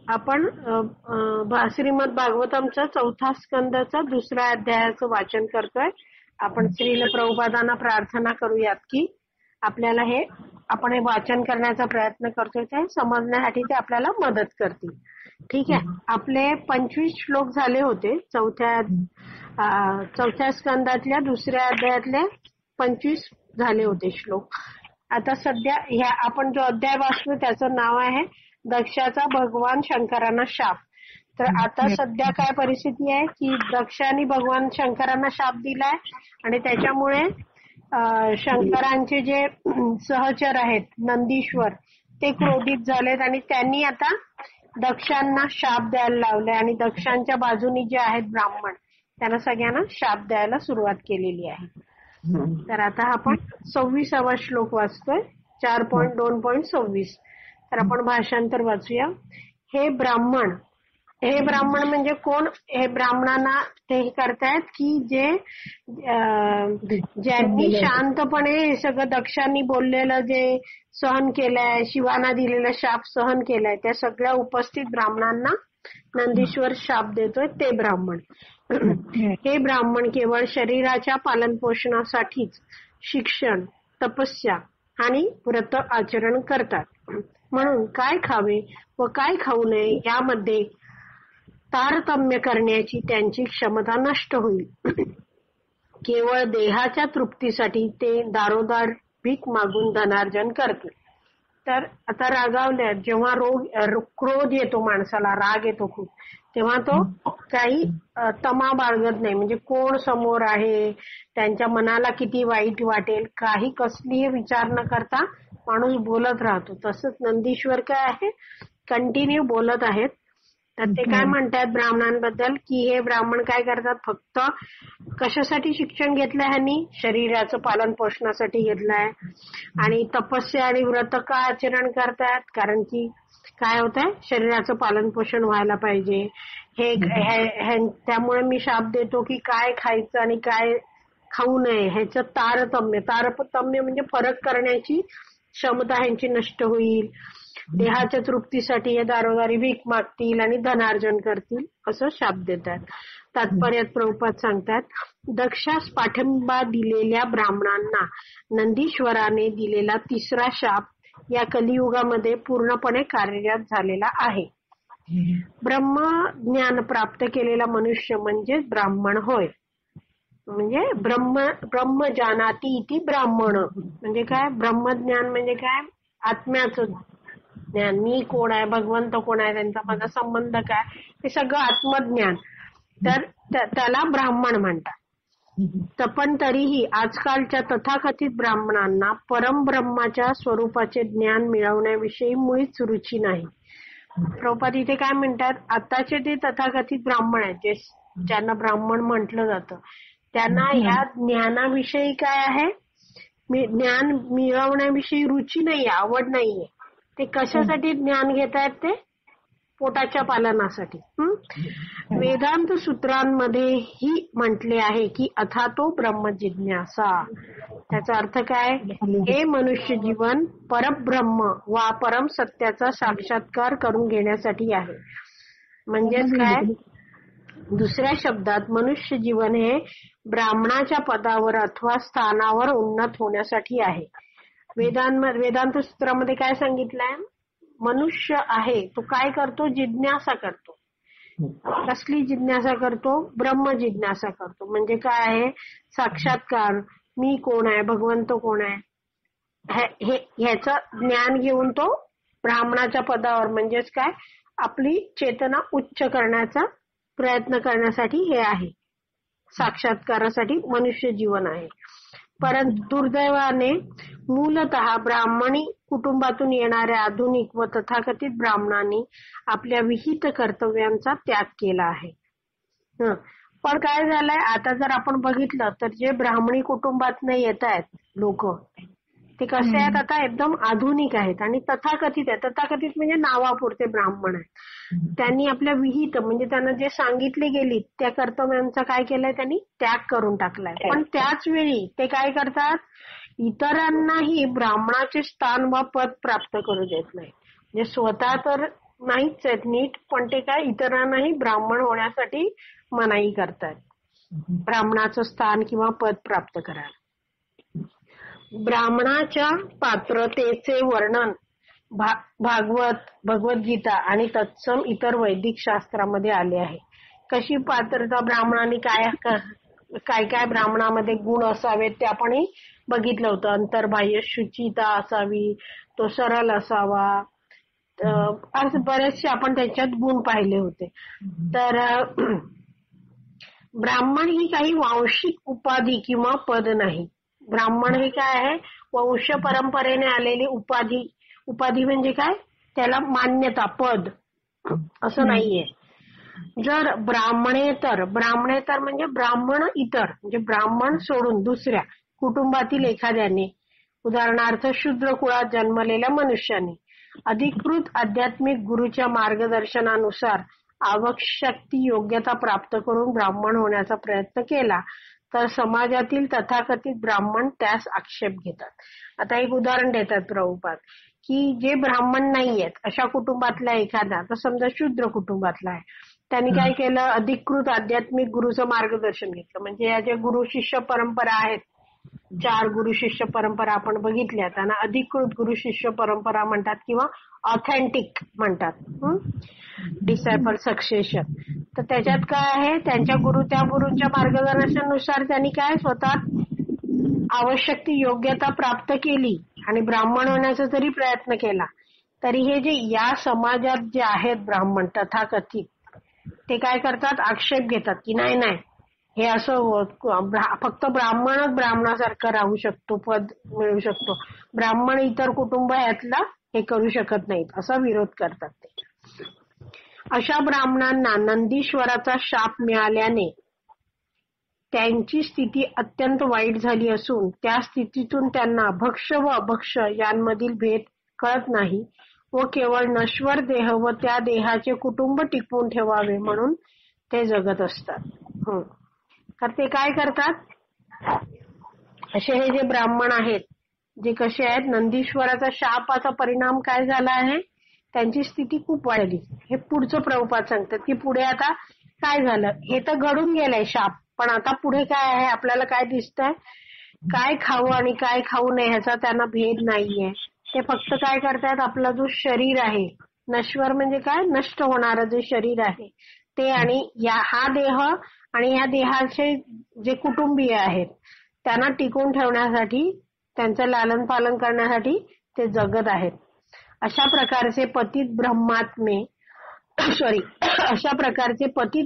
आपण श्रीमद भागवतमचा 4था स्कंदाचा 2ऱ्या अध्यायाचं वाचन करतोय. आपण श्रील प्रभुपादांना प्रार्थना करूयात की आपल्याला आपण हे वाचन करण्याचा प्रयत्न करतोय ते समजण्यासाठी ते आपल्याला मदत करतील. ठीक आहे. आपले 25 श्लोक झाले होते. चौथ्या स्कंदातल्या 2ऱ्या अध्यायातले 25 झाले होते श्लोक. आता सध्या आपण जो अध्याय वाचलो त्याचं नाव आहे दक्षाचा भगवान शंकरांना शाप. तर आता सध्या काय परिस्थिती आहे की दक्षाने भगवान शंकरांना शाप दिलाय आणि त्याच्यामुळे शंकरांचे जे सहचर आहेत नंदीश्वर ते क्रोधित झालेत आणि त्यांनी आता दक्षांना शाप द्यायला लावले आणि दक्षांच्या बाजूनी जे आहेत ब्राह्मण त्यांना सगळ्यांना शाप द्यायला सुरुवात केलेली आहे. तर आता आपण 26वा श्लोक वाचतोय 4.2.26. तर आपण भाषांतर वाचूया. हे ब्राह्मण म्हणजे कोण? हे ब्राह्मणांना ते करतायत की ज्यांनी शांतपणे हे सगळं दक्षांनी बोललेलं जे सहन केलंय, शिवाना दिलेला शाप सहन केलाय त्या सगळ्या उपस्थित ब्राह्मणांना नंदीश्वर शाप देतोय ते ब्राह्मण. हे ब्राह्मण केवळ शरीराच्या पालनपोषणासाठीच शिक्षण, तपस्या आणि व्रत आचरण करतात. म्हणून काय खावे व काय खाऊ नये यामध्ये तारतम्य करण्याची त्यांची क्षमता नष्ट होईल. केवळ देहाच्या तृप्तीसाठी ते दारोदार भीक मागून धनार्जन करतील. तर आता रागावल्या जेव्हा क्रोध येतो माणसाला, राग येतो खूप, तेव्हा तो काही तमा बाळगत नाही. म्हणजे कोण समोर आहे, त्यांच्या मनाला किती वाईट वाटेल, काही कसलीही विचार न करता माणूस बोलत राहतो. तसंच नंदीश्वर काय आहे, कंटिन्यू बोलत आहेत. तर ते काय म्हणतात ब्राह्मणांबद्दल की हे ब्राह्मण काय करतात, फक्त कशासाठी शिक्षण घेतलंय ह्यांनी, शरीराचं पालन पोषणासाठी घेतलंय. आणि तपस्या आणि व्रत का आचरण करतात, कारण की काय होत आहे, शरीराचं पालन पोषण व्हायला पाहिजे. त्यामुळे मी शाप देतो की काय खायचं आणि काय खाऊ नये ह्याचं तारतम्य म्हणजे फरक करण्याची क्षमता ह्यांची नष्ट होईल. देहाच्या तृप्तीसाठी हे दारोदारी भीक मागतील आणि धनार्जन करतील असं शाप देतात. तात्पर्यात प्रभुपाद सांगतात, दक्षास पाठिंबा दिलेल्या ब्राह्मणांना नंदीश्वराने दिलेला 3रा शाप या कलियुगामध्ये पूर्णपणे कार्यरत झालेला आहे. ब्रह्मज्ञान प्राप्त केलेला मनुष्य म्हणजे ब्राह्मण होय. म्हणजे ब्रह्म जानाति इति ब्राह्मण म्हणजे काय, ब्रह्मज्ञान म्हणजे काय, आत्म्याचं ज्ञान. मी कोण आहे, भगवंत कोण आहे, त्यांचा माझा संबंध काय, हे सगळं आत्मज्ञान. तर त्याला ब्राह्मण म्हणतात. पण तरीही आजकालच्या तथाकथित ब्राह्मणांना परमब्रह्माच्या स्वरूपाचे ज्ञान मिळवण्याविषयी मुळीच रुची नाही. प्रभुपाद इथे काय म्हणतात, आताचे ते तथाकथित ब्राह्मण आहेत ज्यांना ब्राह्मण म्हटलं जातं, त्यांना ह्या ज्ञानाविषयी काय आहे, ज्ञान मिळवण्याविषयी रुची नाहीये, आवड नाहीये. ते कशासाठी ज्ञान घेत आहेत, ते पोटाच्या पालनासाठी. वेदांत सूत्रांमध्येही म्हटले आहे की अथातो ब्रह्म जिज्ञासा. त्याचा अर्थ काय, हे मनुष्य जीवन परब्रह्म वा परम सत्याचा साक्षात्कार करून घेण्यासाठी आहे. म्हणजेच काय, दुसऱ्या शब्दात मनुष्य जीवन हे ब्राह्मणाच्या पदावर अथवा स्थानावर उन्नत होण्यासाठी आहे. वेदांत सूत्रामध्ये काय सांगितलंय, मनुष्य आहे तो काय करतो, जिज्ञासा करतो. कसली जिज्ञासा करतो, ब्रह्म जिज्ञासा करतो. म्हणजे काय आहे, साक्षात्कार, मी कोण आहे, भगवंत कोण आहे ह्याचं ज्ञान घेऊन तो ब्राह्मणाच्या पदावर म्हणजेच काय आपली चेतना उच्च करण्याचा प्रयत्न करण्यासाठी हे आहे, साक्षात्कारासाठी मनुष्य जीवन आहे. परंतु दुर्दैवाने मूलतः ब्राह्मणी कुटुंबातून येणाऱ्या आधुनिक व तथाकथित ब्राह्मणांनी आपल्या विहित कर्तव्यांचा त्याग केला आहे. पण काय झालंय, आता जर आपण बघितलं तर जे ब्राह्मणी कुटुंबातनं येत आहेत लोक, ते कसे आहेत, आता एकदम आधुनिक आहेत आणि तथाकथित आहेत. तथाकथित म्हणजे नावापुरते ब्राह्मण आहेत. त्यांनी आपल्या विहित म्हणजे त्यांना जे सांगितले गेली त्या कर्तव्यांचा काय केलंय, त्यांनी त्याग करून टाकलाय. पण त्याच वेळी ते काय करतात, इतरांनाही ब्राह्मणाचे स्थान व पद प्राप्त करू देत नाही. म्हणजे स्वतः तर नाहीच आहेत नीट, पण ते काय इतरांनाही ब्राह्मण होण्यासाठी मनाई करतात, ब्राह्मणाचं स्थान किंवा पद प्राप्त करायला. ब्राह्मणाच्या पात्रतेचे वर्णन भगवद्गीता आणि तत्सम इतर वैदिक शास्त्रामध्ये आले आहे. कशी पात्रता ब्राह्मणाने काय काय ब्राह्मणामध्ये गुण असावेत ते आपणही बघितलं होतं. अंतर्बाह्य शुचिता असावी, तो सरळ असावा, असं बरेचसे आपण त्याच्यात गुण पाहिले होते. तर ब्राह्मण ही काही वांशिक उपाधी किंवा पद नाही. ब्राह्मण हे काय आहे, वंश परंपरेने आलेली उपाधी. उपाधी म्हणजे काय, त्याला मान्यता, पद असं नाहीये. जर ब्राह्मणेतर म्हणजे ब्राह्मण इतर, म्हणजे ब्राह्मण सोडून दुसऱ्या कुटुंबातील एखाद्याने, उदाहरणार्थ शूद्र कुळात जन्मलेल्या मनुष्याने अधिकृत आध्यात्मिक गुरुच्या मार्गदर्शनानुसार आवश्यक ती योग्यता प्राप्त करून ब्राह्मण होण्याचा प्रयत्न केला तर समाजातील तथाकथित ब्राह्मण त्यास आक्षेप घेतात. आता एक उदाहरण देतात प्रभुपाद, की जे ब्राह्मण नाहीयेत अशा कुटुंबातला एखादा, तर समजा शूद्र कुटुंबातला आहे, त्यांनी काय केलं, अधिकृत आध्यात्मिक गुरुचं मार्गदर्शन घेतलं. म्हणजे या ज्या गुरु शिष्य परंपरा आहेत, 4 गुरु शिष्य परंपरा आपण बघितल्या, त्यांना अधिकृत गुरु शिष्य परंपरा म्हणतात किंवा ऑथेंटिक म्हणतात, डिसायपल सक्सेशन. तर त्याच्यात काय आहे, त्या गुरुंच्या मार्गदर्शनानुसार त्यांनी काय स्वतः आवश्यक ती योग्यता प्राप्त केली आणि ब्राह्मण होण्याचा जरी प्रयत्न केला, तरी हे जे या समाजात जे आहेत ब्राह्मण तथाकथित, ते काय करतात, आक्षेप घेतात की नाही हे असं फक्त ब्राह्मणच ब्राह्मणासारखं राहू शकतो, पद मिळू शकतो, ब्राह्मण इतर कुटुंब यातला हे करू शकत नाहीत, असा विरोध करतात ते. अशा ब्राह्मणांना नंदीश्वराचा शाप मिळाल्याने त्यांची स्थिती अत्यंत वाईट झाली असून त्या स्थितीतून त्यांना भक्ष व अभक्ष यांमधील भेद कळत नाही व केवळ नश्वर देह व त्या देहाचे कुटुंब टिकवून ठेवावे म्हणून ते जगत असतात. तर ते काय करतात, असे हे जे ब्राह्मण आहेत, जे कसे आहेत, नंदीश्वराचा शापाचा परिणाम काय झाला आहे, त्यांची स्थिती खूप वाढली. हे पुढचं प्रभुपाद सांगतात की पुढे आता काय झालं, हे तर घडून गेलंय शाप, पण आता पुढे काय आहे, आपल्याला काय दिसतंय, काय खावं आणि काय खाऊ नये ह्याचा त्यांना भेद नाहीये. ते फक्त काय करतात, आपला जो शरीर आहे, नश्वर म्हणजे काय, नष्ट होणारं जे शरीर आहे ते, आणि हा देह आणि या देहाचे जे कुटुंबीय आहेत त्यांना टिकून ठेवण्यासाठी, त्यांचं लालन पालन करण्यासाठी ते जगत आहेत. अशा प्रकारचे पतित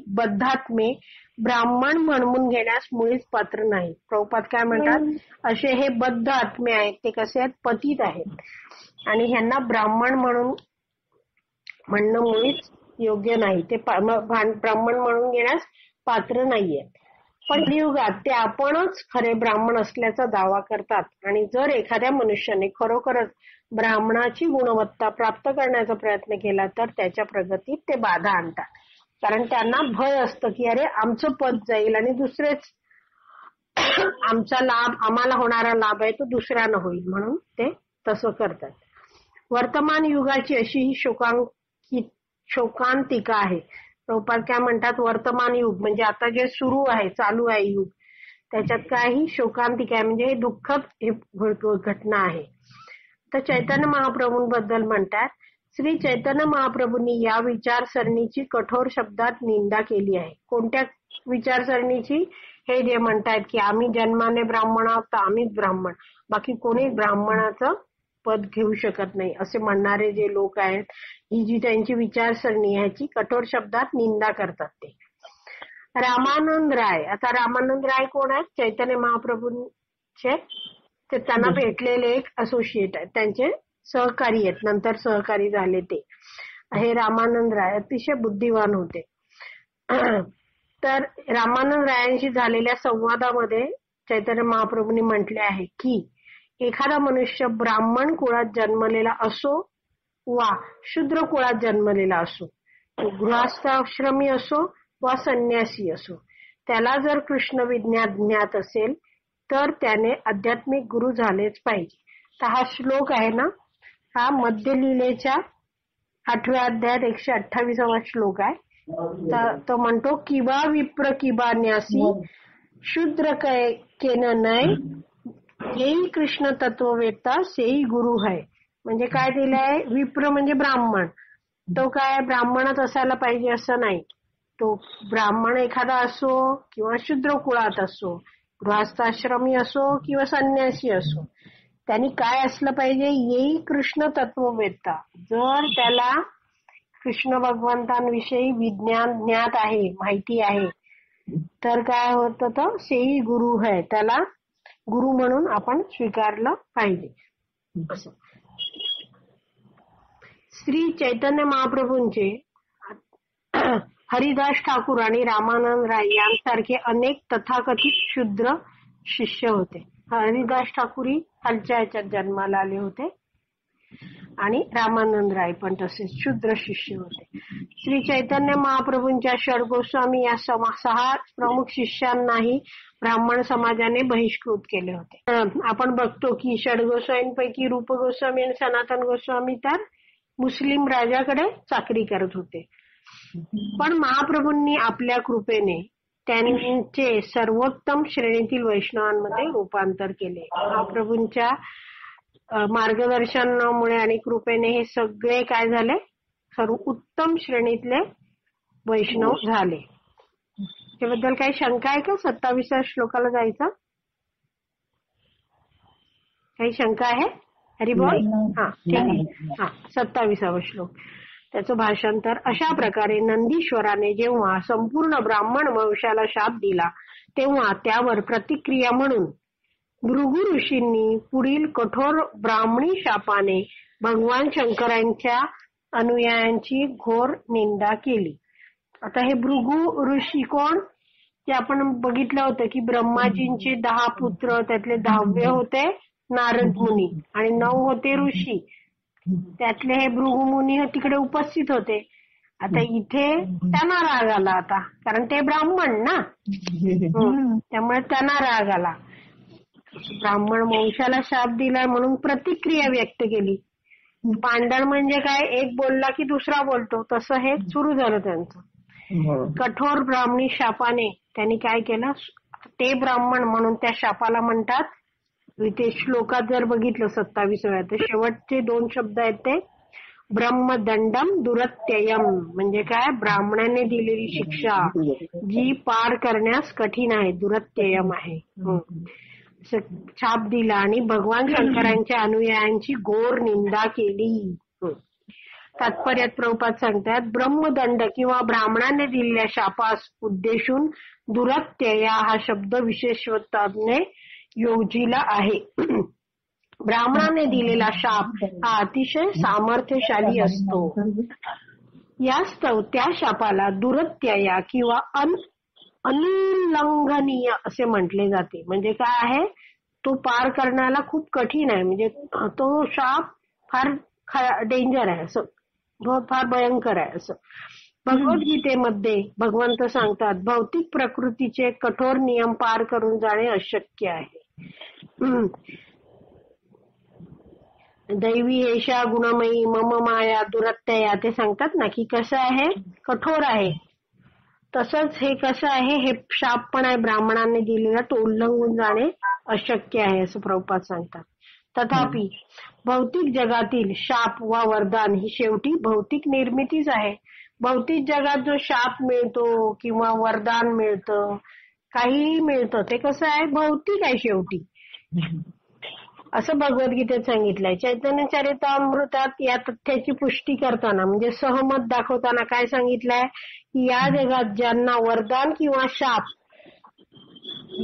बद्धात्मे ब्राह्मण म्हणून घेण्यास मुळीच पात्र नाही. प्रभुपाद काय म्हणतात, असे हे बद्ध आत्मे आहेत, ते कसे आहेत, पतित आहेत आणि ह्यांना ब्राह्मण म्हणणं मुळीच योग्य नाही, ते ब्राह्मण म्हणून घेण्यास पात्र नाहीये. पण कलियुगात ते आपणच खरे ब्राह्मण असल्याचा दावा करतात आणि जर एखाद्या मनुष्याने खरोखरच ब्राह्मणाची गुणवत्ता प्राप्त करण्याचा प्रयत्न केला तर त्याच्या प्रगतीत ते बाधा आणतात. कारण त्यांना भय असतं की अरे आमचं पद जाईल आणि दुसरेच आम्हाला होणारा लाभ आहे तो दुसऱ्यानं होईल, म्हणून ते तसं करतात. वर्तमान युगाची अशी ही शोकांतिका आहे. प्रभुपाद काय म्हणतात, वर्तमान युग म्हणजे आता जे सुरू आहे, चालू आहे युग, त्याच्यात काही शोकांतिका आहे, म्हणजे दुःखद घटना आहे. तर चैतन्य महाप्रभूंबद्दल म्हणतात, श्री चैतन्य महाप्रभूंनी या विचारसरणीची कठोर शब्दात निंदा केली आहे. कोणत्या विचारसरणीची, हे जे म्हणतात की आम्ही जन्माने ब्राह्मण आहोत तर आम्हीच ब्राह्मण, बाकी कोणीच ब्राह्मणाचं पद घेऊ शकत नाही, असे म्हणणारे जे लोक आहेत, ही जी त्यांची विचारसरणी आहे ह्याची कठोर शब्दात निंदा करतात ते. रामानंद राय, आता रामानंद राय कोण आहेत, चैतन्य महाप्रभूंचे ते त्यांना भेटलेले एक असोसिएट आहेत, त्यांचे सहकारी आहेत, नंतर सहकारी झाले ते. हे रामानंद राय अतिशय बुद्धिवान होते. तर रामानंद रायांशी झालेल्या संवादामध्ये चैतन्य महाप्रभूंनी म्हटले आहे की एखादा मनुष्य ब्राह्मण कुळात जन्मलेला असो वा शूद्र कुळात जन्मलेला असो, गृहस्थाश्रमी असो वा संन्यासी असो, त्याला जर कृष्ण विज्ञान ज्ञात असेल तर त्याने आध्यात्मिक गुरु झालेच पाहिजे. तर हा श्लोक आहे ना, हा मध्यलीलेच्या 8व्या अध्यायात 128वा श्लोक आहे. तर तो म्हणतो किंवा विप्र किंवा न्यासी शूद्र केन नय येई कृष्ण तत्ववेत्ता सेई गुरु है. म्हणजे काय दिलंय, विप्र म्हणजे ब्राह्मण. तो काय ब्राह्मणच असायला पाहिजे असं नाही. तो ब्राह्मण एखादा असो किंवा शूद्र कुळात असो, गृहस्थाश्रमी असो किंवा संन्यासी असो, त्यांनी काय असलं पाहिजे, येई कृष्ण तत्ववेत्ता. जर त्याला कृष्ण भगवंतांविषयी विज्ञान ज्ञात आहे, माहिती आहे, तर काय होतं, तर सेई गुरु है, त्याला गुरु म्हणून आपण स्वीकारलं पाहिजे. असं श्री चैतन्य महाप्रभूंचे हरिदास ठाकूर आणि रामानंद राय यांसारखे अनेक तथाकथित शूद्र शिष्य होते. हरिदास ठाकूरही खालच्या ह्याच्यात जन्माला आले होते आणि रामानंद राय पण तसेच शूद्र शिष्य होते. श्री चैतन्य महाप्रभूंच्या षड गोस्वामी या 6 प्रमुख शिष्यांनाही ब्राह्मण समाजाने बहिष्कृत केले होते. आपण बघतो की षड गोस्वामींपैकी रूप गोस्वामी आणि सनातन गोस्वामी तर मुस्लिम राजाकडे चाकरी करत होते. पण महाप्रभूंनी आपल्या कृपेने त्यांचे सर्वोत्तम श्रेणीतील वैष्णवांमध्ये रूपांतर केले. महाप्रभूंच्या मार्गदर्शनामुळे आणि कृपेने हे सगळे काय झाले, सर्व उत्तम श्रेणीतले वैष्णव झाले. त्याबद्दल काही शंका आहे का? 27व्या श्लोकाला जायचं, काही शंका आहे? हरिबोल. हा, ठीक आहे. हा, 27वा श्लोक, त्याचं भाषांतर. अशा प्रकारे नंदीश्वराने जेव्हा संपूर्ण ब्राह्मण वंशाला शाप दिला तेव्हा त्यावर प्रतिक्रिया म्हणून भृगु ऋषींनी पुढील कठोर ब्राह्मणी शापाने भगवान शंकरांच्या अनुयायांची घोर निंदा केली. आता हे भृगु ऋषी कोण, ते आपण बघितलं होतं की ब्रह्माजींचे 10 पुत्र, त्यातले 10वे होते नारद मुनी आणि 9 होते ऋषी. त्यातले हे भृगु मुनी तिकडे उपस्थित होते. आता इथे त्यांना राग आला, आता कारण ते ब्राह्मण ना, त्यामुळे त्यांना राग आला. ब्राह्मण वंशाला शाप दिलाय म्हणून प्रतिक्रिया व्यक्त केली. भांडण म्हणजे काय, एक बोलला की दुसरा बोलतो, तसं हे सुरू झालं त्यांचं. कठोर ब्राह्मणी शापाने त्यांनी काय केलं, ते ब्राह्मण म्हणून त्या शापाला म्हणतात. इथे श्लोकात जर बघितलं 27व्या, तर शेवटचे 2 शब्द आहेत ते ब्रह्मदंडम दुरत्ययम. म्हणजे काय, ब्राह्मणाने दिलेली शिक्षा जी पार करण्यास कठीण आहे, दुरत्ययम आहे. छाप दिला आणि भगवान शंकरांच्या अनुयायांची घोर निंदा केली. तात्पर्यात प्रभुपाद सांगतात, ब्रह्मदंड किंवा ब्राह्मणाने दिलेल्या शापास उद्देशून दुरत्यया हा शब्द विशेषत्वाने योजिला आहे. ब्राह्मणाने दिलेला शाप हा अतिशय सामर्थ्यशाली असतो. यास्तव त्या शापाला दुरत्यया किंवा अनुल्लंघनीय असे म्हटले जाते. म्हणजे काय आहे, तो पार करण्याला खूप कठीण आहे. म्हणजे तो शाप फार डेंजर आहे, असं फार भयंकर आहे असं. भगवद्गीतेमध्ये भगवंत सांगतात, भौतिक प्रकृतीचे कठोर नियम पार करून जाणे अशक्य आहे. दैवी एषा गुणमयी मम माया दुरत्यया, ते सांगतात ना की कसं आहे, कठोर आहे. तसंच हे कसं आहे, हे शाप पण आहे ब्राह्मणांनी दिलेला, तो उल्लंघून जाणे अशक्य आहे असं प्रभुपाद सांगतात. तथापि भौतिक जगातील शाप वा वरदान ही शेवटी भौतिक निर्मितीच आहे. भौतिक जगात जो शाप मिळतो किंवा वरदान मिळतं, काहीही मिळतं, ते कसं आहे, भौतिक आहे शेवटी, असं भगवद्गीतेत सांगितलंय. चैतन्य चरितामृतात या तथ्याची पुष्टी करताना, म्हणजे सहमत दाखवताना काय सांगितलंय, की या जगात ज्यांना वरदान किंवा शाप,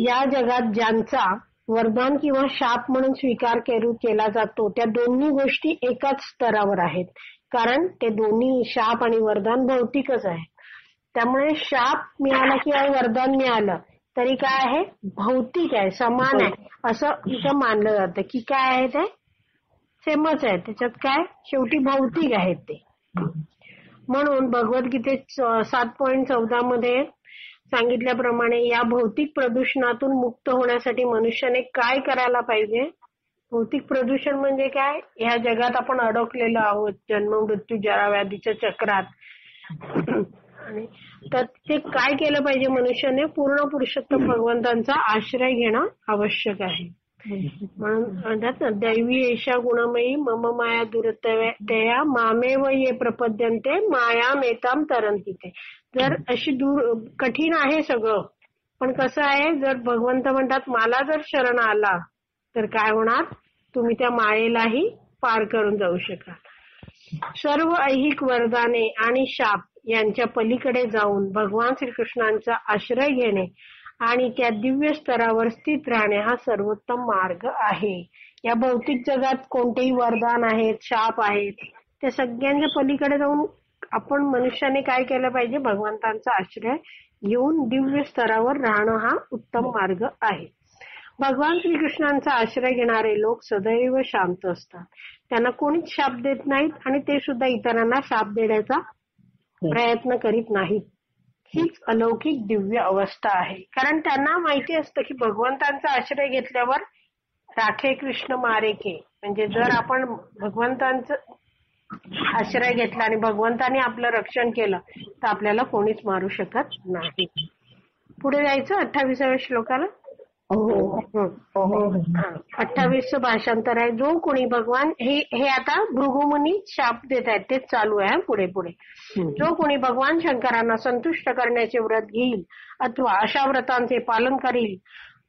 या जगात ज्यांचा वरदान किंवा शाप म्हणून स्वीकार केला जातो, त्या दोन्ही गोष्टी एकाच स्तरावर आहेत. कारण ते दोन्ही शाप आणि वरदान भौतिकच आहे. त्यामुळे शाप मिळाला किंवा वरदान मिळालं तरी काय आहे, भौतिक आहे, समान आहे असं इथं मानलं जातं. की काय आहे, ते सेमच आहे, त्याच्यात काय शेवटी भौतिक आहेत ते. म्हणून भगवद्गीतेत 7.14 मध्ये सांगितल्याप्रमाणे या भौतिक प्रदूषणातून मुक्त होण्यासाठी मनुष्याने काय करायला पाहिजे, भौतिक प्रदूषण म्हणजे काय, ह्या जगात आपण अडकलेलो आहोत जन्म मृत्यू जरा व्याधीच्या चक्रात. आणि तर ते काय केलं पाहिजे मनुष्याने, पूर्ण पुरुषोत्तम भगवंतांचा आश्रय घेणं आवश्यक आहे. म्हणून म्हणतात ना, दैवी एषा गुणमयी मम माया दुरतया मामेव ये प्रपद्यन्ते माया मेताम तरंती ते. जर अशी कठीण आहे सगळं, पण कसं आहे, जर भगवंत म्हणतात मला जर शरण आला तर काय होणार, तुम्ही त्या मायेलाही पार करून जाऊ शकाल. सर्व ऐहिक वरदाने आणि शाप यांच्या पलीकडे जाऊन भगवान श्रीकृष्णांचा आश्रय घेणे आणि त्या दिव्य स्तरावर स्थित राहणे हा सर्वोत्तम मार्ग आहे. या भौतिक जगात कोणतेही वरदान आहेत, शाप आहेत, त्या सगळ्यांच्या पलीकडे जाऊन आपण मनुष्याने काय केलं पाहिजे, भगवंतांचा आश्रय घेऊन दिव्य स्तरावर राहणं हा उत्तम मार्ग आहे. भगवान श्रीकृष्णांचा आश्रय घेणारे लोक सदैव शांत असतात. त्यांना कोणीच शाप देत नाहीत आणि ते सुद्धा इतरांना शाप देण्याचा प्रयत्न करीत नाहीत. हीच अलौकिक दिव्य अवस्था आहे. कारण त्यांना माहिती असतं की भगवंतांचा आश्रय घेतल्यावर राखे कृष्ण मारे के, म्हणजे जर आपण भगवंतांचा आश्रय घेतला आणि भगवंताने आपलं रक्षण केलं तर आपल्याला कोणीच मारू शकत नाही. पुढे जायचं 28व्या श्लोकाला. 28चं भाषांतर आहे. जो कोणी भगवान हे आता भृगुमुनी शाप देत आहेत, तेच चालू आहे पुढे पुढे. जो कोणी भगवान शंकरांना संतुष्ट करण्याचे व्रत घेईल अथवा अशा व्रतांचे पालन करील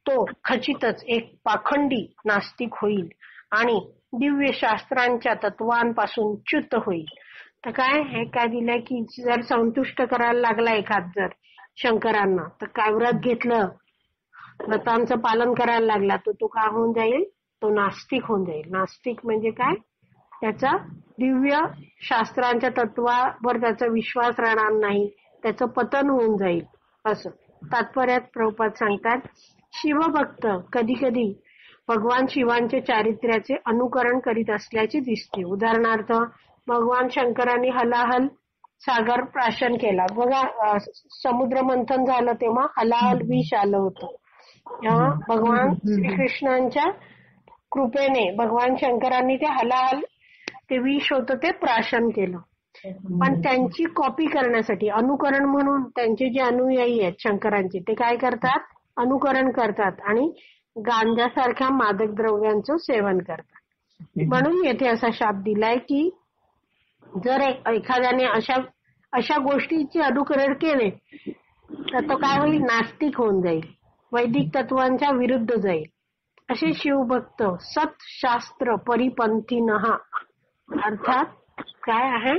तो खचितच एक पाखंडी नास्तिक होईल आणि दिव्य शास्त्रांच्या तत्वांपासून च्युत होईल. तर काय हे काय दिलंय की जर संतुष्ट करायला लागला एखाद जर शंकरांना, तर काय व्रत घेतलं, व्रतांचं पालन करायला लागला, तर तो काय होऊन जाईल, तो नास्तिक होऊन जाईल. नास्तिक म्हणजे काय, त्याचा दिव्य शास्त्रांच्या तत्वावर त्याचा विश्वास राहणार नाही, त्याचं पतन होऊन जाईल. असं तात्पर्यात प्रभुपाद सांगतात. शिवभक्त कधी कधी भगवान शिवांच्या चारित्र्याचे अनुकरण करीत असल्याचे दिसते. उदाहरणार्थ भगवान शंकरांनी हलाहल सागर प्राशन केला बघा, समुद्र मंथन झालं तेव्हा हलाहल विष आलं होतं. भगवान श्रीकृष्णांच्या कृपेने भगवान शंकरांनी ते हलाहल ते विष होतं ते प्राशन केलं. पण त्यांची कॉपी करण्यासाठी, अनुकरण म्हणून त्यांचे जे अनुयायी आहेत शंकरांचे, ते काय करतात, अनुकरण करतात आणि गांजासारख्या मादक द्रव्यांचं सेवन करतात. म्हणून येथे असा शाप दिलाय की जर एखाद्याने अशा गोष्टीचे अनुकरण केले तर तो काय होईल, नास्तिक होऊन जाईल, वैदिक तत्वांच्या विरुद्ध जाईल. असे शिवभक्त सत शास्त्र परिपंथीनः, अर्थात काय आहे,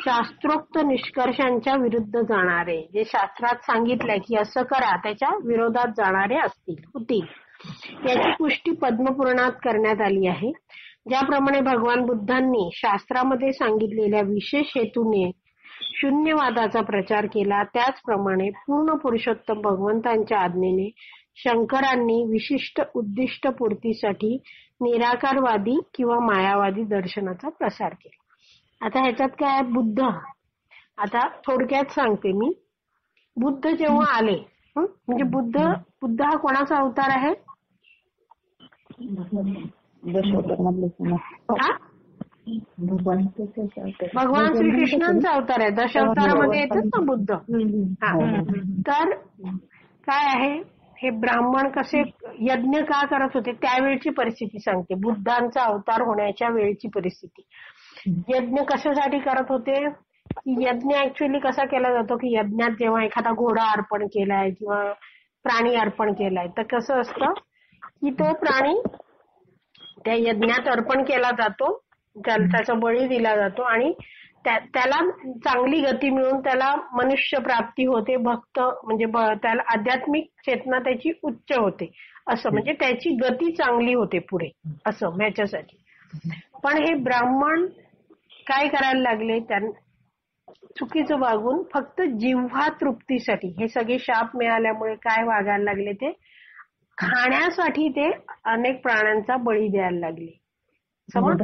शास्त्रोक्त निष्कर्षांच्या विरुद्ध जाणारे, जे शास्त्रात सांगितलंय की असं करा त्याच्या विरोधात जाणारे होतील. याची पुष्टी पद्मपुराणात करण्यात आली आहे. ज्याप्रमाणे भगवान बुद्धांनी शास्त्रामध्ये सांगितलेल्या विशेष हेतूने शून्यवादाचा प्रचार केला, त्याचप्रमाणे पूर्ण पुरुषोत्तम भगवंतांच्या आज्ञेने शंकरांनी विशिष्ट उद्दिष्ट पूर्तीसाठी निराकारवादी किंवा मायावादी दर्शनाचा प्रसार केला. आता ह्याच्यात काय, बुद्ध, आता थोडक्यात सांगते मी. बुद्ध जेव्हा आले, म्हणजे बुद्ध हा कोणाचा अवतार आहे, भगवान श्रीकृष्णांचा अवतार आहे. दशावतारामध्ये येतात ना बुद्ध. तर काय आहे, हे ब्राह्मण कसे यज्ञ का करत होते त्यावेळची परिस्थिती सांगते, बुद्धांचा अवतार होण्याच्या वेळची परिस्थिती. यज्ञ कशासाठी करत होते, यज्ञ ऍक्च्युअली कसा केला जातो की यज्ञात जेव्हा एखादा घोडा अर्पण केलाय किंवा प्राणी अर्पण केलाय, तर कसं असतं की तो प्राणी त्या यज्ञात अर्पण केला जातो, त्याचा बळी दिला जातो आणि त्याला चांगली गती मिळून त्याला मनुष्य प्राप्ती होते, भक्त म्हणजे त्याला आध्यात्मिक चेतना त्याची उच्च होते, असं म्हणजे त्याची गती चांगली होते पुढे, असं ह्याच्यासाठी. पण हे ब्राह्मण काय करायला लागले, चुकीचं वागून फक्त जिव्हा तृप्तीसाठी, हे सगळे शाप मिळाल्यामुळे काय वागायला लागले, ते खाण्यासाठी ते अनेक प्राण्यांचा बळी द्यायला लागले. समज,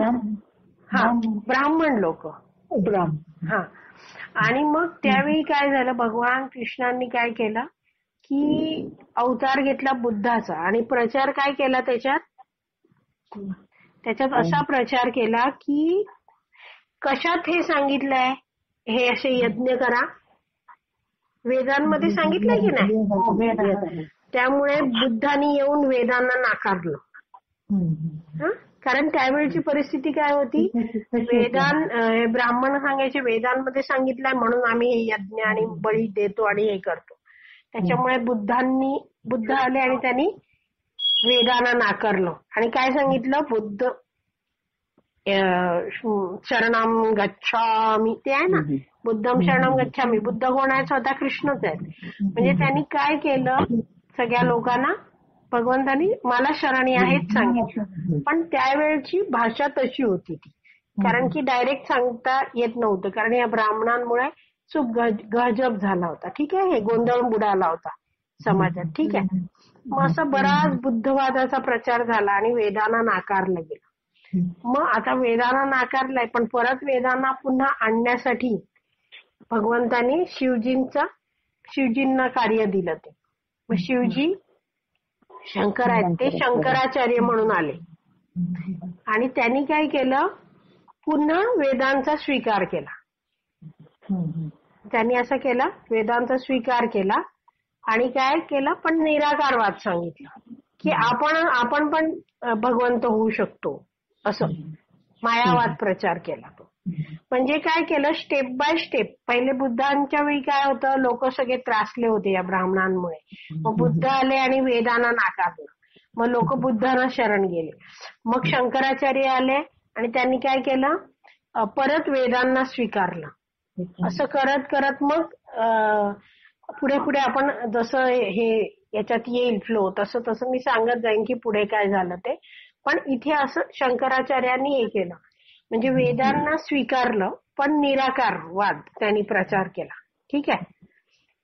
हा ब्राह्मण लोक. हा, आणि मग त्यावेळी काय झालं, भगवान कृष्णांनी काय केलं की अवतार घेतला बुद्धाचा आणि प्रचार काय केला त्याच्यात, त्याच्यात असा प्रचार केला की कशात हे सांगितलंय, हे असे यज्ञ करा, वेदांमध्ये सांगितलंय की नाही. त्यामुळे बुद्धांनी येऊन वेदांना नाकारलं. कारण त्यावेळची परिस्थिती काय होती, ब्राह्मण सांगायचे वेदांमध्ये सांगितलंय म्हणून आम्ही हे यज्ञ आणि बळी देतो आणि हे करतो. त्याच्यामुळे बुद्ध आले आणि त्यांनी वेदांना नाकारलं आणि काय सांगितलं, बुद्ध शरणम गच्छामी, ते आहे ना, बुद्धम शरणम गच्छामी. बुद्ध कोण आहे, स्वतः कृष्णच आहेत. म्हणजे त्यांनी काय केलं, सगळ्या लोकांना भगवंतांनी मला शरणी आहेत सांगितलं. पण त्यावेळची भाषा तशी होती ती, कारण की डायरेक्ट सांगता येत नव्हतं, कारण या ब्राह्मणांमुळे खूप गजब झाला होता. ठीक आहे, हे गोंधळ बुडाला होता समाजात. ठीक आहे, मग असा बराच बुद्धवादाचा प्रचार झाला आणि वेदांना नाकारलं गेलं. मग आता वेदांना नाकारलंय, पण परत वेदांना पुन्हा आणण्यासाठी भगवंतांनी शिवजींना कार्य दिलं. ते मग शिवजी शंकर आहेत, ते शंकराचार्य म्हणून आले आणि त्यांनी काय केलं, पुन्हा वेदांचा स्वीकार केला. त्यांनी असं केलं, वेदांचा स्वीकार केला आणि काय केलं, पण निराकारवाद सांगितलं की आपण पण भगवंत होऊ शकतो, असं मायावाद प्रचार केला तो. म्हणजे काय केलं, स्टेप बाय स्टेप. पहिले बुद्धांच्या वेळी काय होतं, लोक सगळे त्रासले होते या ब्राह्मणांमुळे. मग बुद्ध आले आणि वेदांना नाकारलं, मग लोक बुद्धांना शरण गेले. मग शंकराचार्य आले आणि त्यांनी काय केलं, परत वेदांना स्वीकारलं. असं करत करत मग पुढे पुढे आपण जसं हे याच्यात येईल फ्लो, तसं तसं मी सांगत जाईन की पुढे काय झालं ते. पण इथे असं शंकराचार्यांनी हे केलं, म्हणजे वेदांना स्वीकारलं पण निराकारवाद त्यांनी प्रचार केला. ठीक आहे,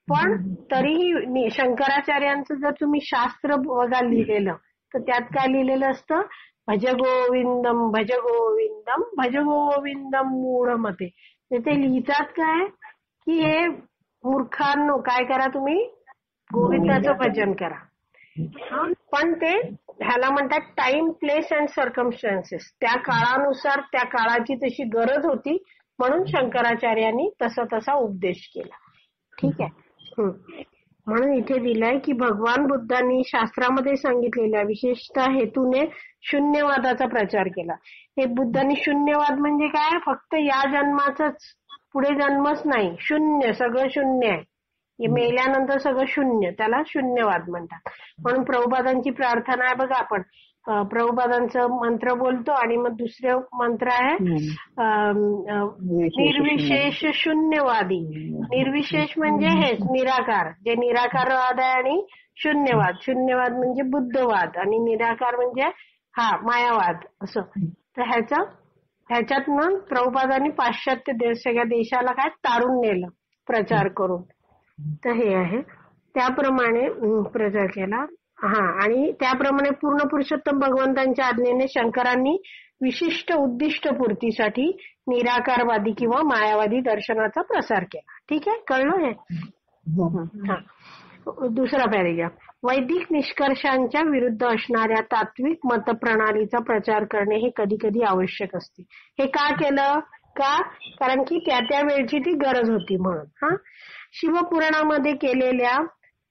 पण तरीही शंकराचार्यांचं जर तुम्ही शास्त्र बघायला लिहिलेलं, तर त्यात काय लिहिलेलं असतं, भज गोविंदम भज गोविंदम भज गोविंदम मूढमते. ते लिहितात काय की हे मूर्खांनो, काय करा, तुम्ही गोविंदाचं भजन करा. पण ते ह्याला म्हणतात टाइम, प्लेस अँड सर्कमस्टन्सेस. त्या काळानुसार, त्या काळाची तशी गरज होती म्हणून शंकराचार्यांनी तसा उपदेश केला. ठीक आहे, म्हणून इथे दिलंय की भगवान बुद्धांनी शास्त्रामध्ये सांगितलेल्या विशेषतः हेतूने शून्यवादाचा प्रचार केला. हे बुद्धांनी शून्यवाद म्हणजे काय, फक्त या जन्माचाच, पुढे जन्मच नाही, शून्य, सगळं शून्य आहे, मेल्यानंतर सगळं शून्य, त्याला शून्यवाद म्हणतात. म्हणून प्रभुपादांची प्रार्थना आहे बघा, आपण प्रभुपादांचं मंत्र बोलतो आणि मग दुसरं मंत्र आहे निर्विशेष शून्यवादी. निर्विशेष म्हणजे हेच निराकार, जे निराकारवाद आहे, आणि शून्यवाद, शून्यवाद म्हणजे बुद्धवाद, आणि निराकार म्हणजे हा मायावाद, असं. तर ह्याच्यातनं प्रभुपादांनी पाश्चात्य सगळ्या देशाला काय तारून नेलं प्रचार करून. तर हे आहे, त्याप्रमाणे प्रचार केला. आणि त्याप्रमाणे पूर्ण पुरुषोत्तम भगवंतांच्या आज्ञेने शंकरांनी विशिष्ट उद्दिष्ट पूर्तीसाठी निराकारवादी किंवा मायावादी दर्शनाचा प्रसार केला. ठीक आहे, कळलं हे? दुसरा पॅरेग्राफ. वैदिक निष्कर्षांच्या विरुद्ध असणाऱ्या तात्विक मतप्रणालीचा प्रचार करणे हे कधी कधी आवश्यक असते. हे का केलं, कारण की त्या वेळची ती गरज होती म्हणून. शिवपुराणामध्ये केलेल्या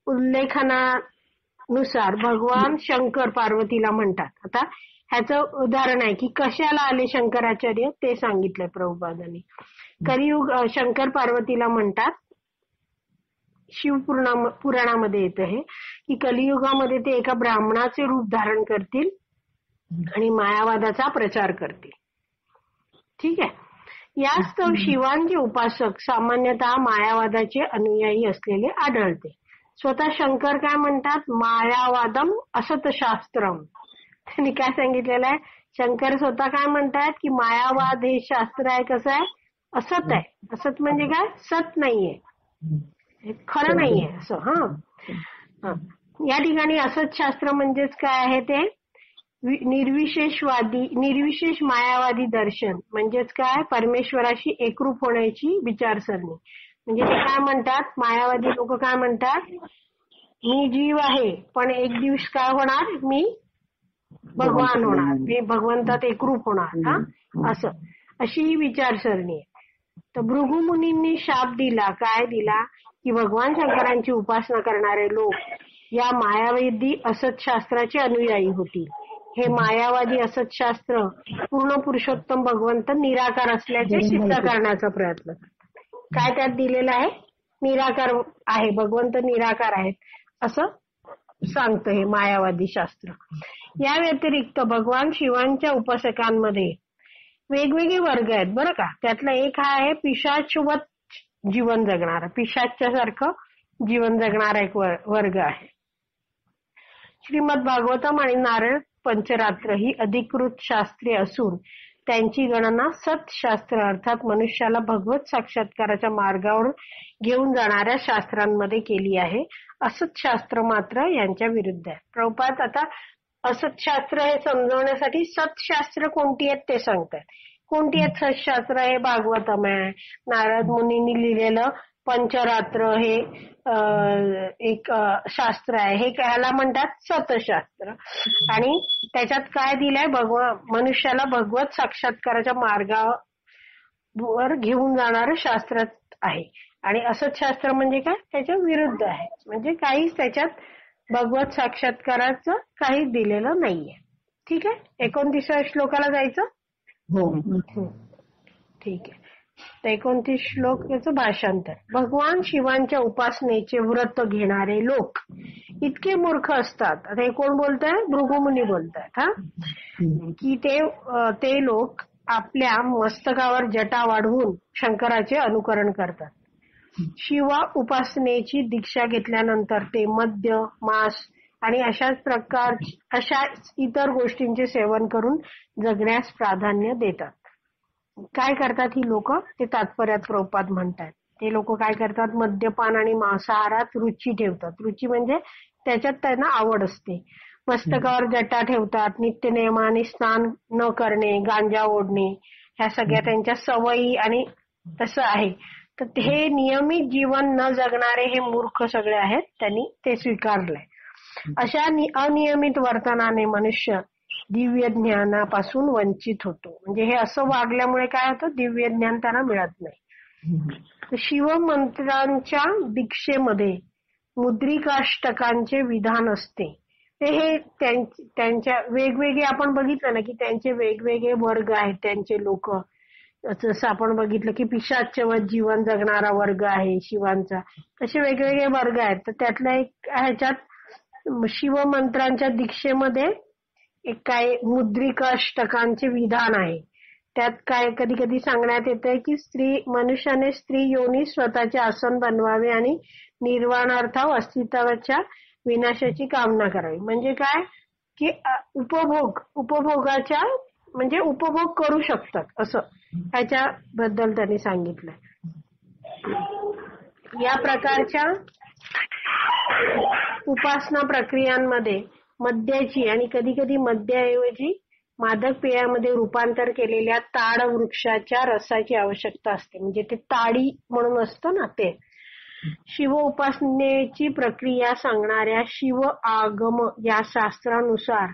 उल्लेखनानुसार भगवान शंकर पार्वतीला म्हणतात. आता ह्याचं उदाहरण आहे की कशाला आले शंकराचार्य ते सांगितलंय प्रभुपादांनी. कलियुग शंकर पार्वतीला म्हणतात, शिवपुराणामध्ये येतं हे की कलियुगामध्ये ते एका ब्राह्मणाचे रूप धारण करतील आणि मायावादाचा प्रचार करतील. ठीक आहे, यास्तव शिवांचे उपासक सामान्यतः मायावादाचे अनुयायी असलेले आढळते. स्वतः शंकर काय म्हणतात, मायावादम असतशास्त्रम. त्यांनी काय सांगितलेलं आहे, शंकर स्वतः काय म्हणतात की मायावाद हे शास्त्र आहे, कसं आहे, असत आहे. असत म्हणजे काय, सत नाहीये, खरं नाहीये असं. या ठिकाणी असत शास्त्र म्हणजेच काय आहे, ते निर्विशेष मायावादी दर्शन म्हणजेच काय, परमेश्वराशी एकरूप होण्याची विचारसरणी. म्हणजे ते काय म्हणतात, मायावादी लोक काय म्हणतात, मी जीव आहे पण एक दिवस काय होणार, मी भगवान होणार, ते भगवंतात एकरूप होणार. हा असं, अशी ही विचारसरणी आहे. तर भृगु मुनींनी शाप दिला, काय दिला की भगवान शंकरांची उपासना करणारे लोक या मायावादी असतशास्त्राचे अनुयायी होतील. हे मायावादी असतशास्त्र पूर्ण पुरुषोत्तम भगवंत निराकार असल्याचे सिद्ध करण्याचा प्रयत्न करतात. काय त्यात दिलेलं आहे? निराकार आहे, भगवंत निराकार आहेत असं सांगतं हे मायावादी शास्त्र. या व्यतिरिक्त भगवान शिवांच्या उपासकांमध्ये वेगवेगळे वर्ग आहेत बरं का. त्यातला एक हा आहे पिशाचवत जीवन जगणारा, पिशाच्या सारखं जीवन जगणारा एक वर्ग आहे. श्रीमद भागवतम आणि नारद पंचरात्र ही अधिकृत शास्त्रे असून त्यांची गणना सतशास्त्र अर्थात मनुष्याला भगवत साक्षात्काराच्या मार्गावर घेऊन जाणाऱ्या शास्त्रांमध्ये केली आहे. असतशास्त्र मात्र यांच्या विरुद्ध आहे. प्रभुपाद आता असतशास्त्र हे समजवण्यासाठी सतशास्त्र कोणती आहेत ते सांगतात. कोणती आहेत सतशास्त्र? हे भागवतम आहे, नारद मुनींनी लिहिलेलं पंचरात्र हे एक शास्त्र आहे, हे ह्याला म्हणतात सतशास्त्र. आणि त्याच्यात काय दिलंय? मनुष्याला भगवत साक्षात्काराच्या मार्गावर घेऊन जाणारं शास्त्र आहे. आणि असतशास्त्र म्हणजे काय? त्याच्या विरुद्ध आहे, म्हणजे काहीच त्याच्यात भगवत साक्षात्काराचं काहीच दिलेलं नाहीये. ठीक आहे, 29व्या श्लोकाला जायचं. ठीक आहे. तर 29 श्लोक याचं भाषांतर. भगवान शिवांच्या उपासनेचे व्रत घेणारे लोक इतके मूर्ख असतात. आता हे कोण बोलताय? भृगुमुनी बोलतायत. हा, की ते लोक आपल्या मस्तकावर जटा वाढवून शंकराचे अनुकरण करतात. शिव उपासनेची दीक्षा घेतल्यानंतर ते मद्य, मांस आणि अशा इतर गोष्टींचे सेवन करून जगण्यास प्राधान्य देतात. काय करतात ही लोक? ते तात्पर्यात प्रभुपाद म्हणतात. ते लोक काय करतात? मद्यपान आणि मांसाहारात रुची ठेवतात. रुची म्हणजे त्याच्यात त्यांना आवड असते. मस्तकावर जटा ठेवतात, नित्यनेमाने स्नान न करणे, गांजा ओढणे, ह्या सगळ्या त्यांच्या सवयी आणि तसं आहे. तर हे नियमित जीवन न जगणारे हे मूर्ख सगळे आहेत, त्यांनी ते स्वीकारलंय. अशा अनियमित वर्तनाने मनुष्य दिव्य ज्ञानापासून वंचित होतो. म्हणजे हे असं वागल्यामुळे काय होतं? दिव्य ज्ञान त्यांना मिळत नाही. शिवमंत्रांच्या दीक्षेमध्ये मुद्रिकाष्टकांचे विधान असते. हे त्यांच्या वेगवेगळे आपण बघितलं ना की त्यांचे वेगवेगळे वर्ग आहेत. त्यांचे लोक जसं आपण बघितलं की पिशाचवत जीवन जगणारा वर्ग आहे शिवांचा, तसे वेगवेगळे वर्ग आहेत. तर त्यातल्या एक ह्याच्यात शिवमंत्रांच्या दीक्षेमध्ये एक काय मुद्रिकाष्टकांचे विधान आहे. त्यात काय कधी कधी सांगण्यात येतंय की मनुष्याने स्त्री योनी स्वतःचे आसन बनवावे आणि निर्वाणार्थ अस्तित्वाच्या विनाशाची कामना करावी. म्हणजे काय की उपभोगाच्या म्हणजे उपभोग करू शकतात असं ह्याच्याबद्दल त्यांनी सांगितलंय. या प्रकारच्या उपासना प्रक्रियांमध्ये मद्याची आणि कधी कधी मद्याऐवजी मादक पेयामध्ये रूपांतर केलेल्या ताड वृक्षाच्या रसाची आवश्यकता असते. म्हणजे ते ताडी म्हणून असतं ना ते. शिव उपासनेची प्रक्रिया सांगणाऱ्या शिव आगम या शास्त्रानुसार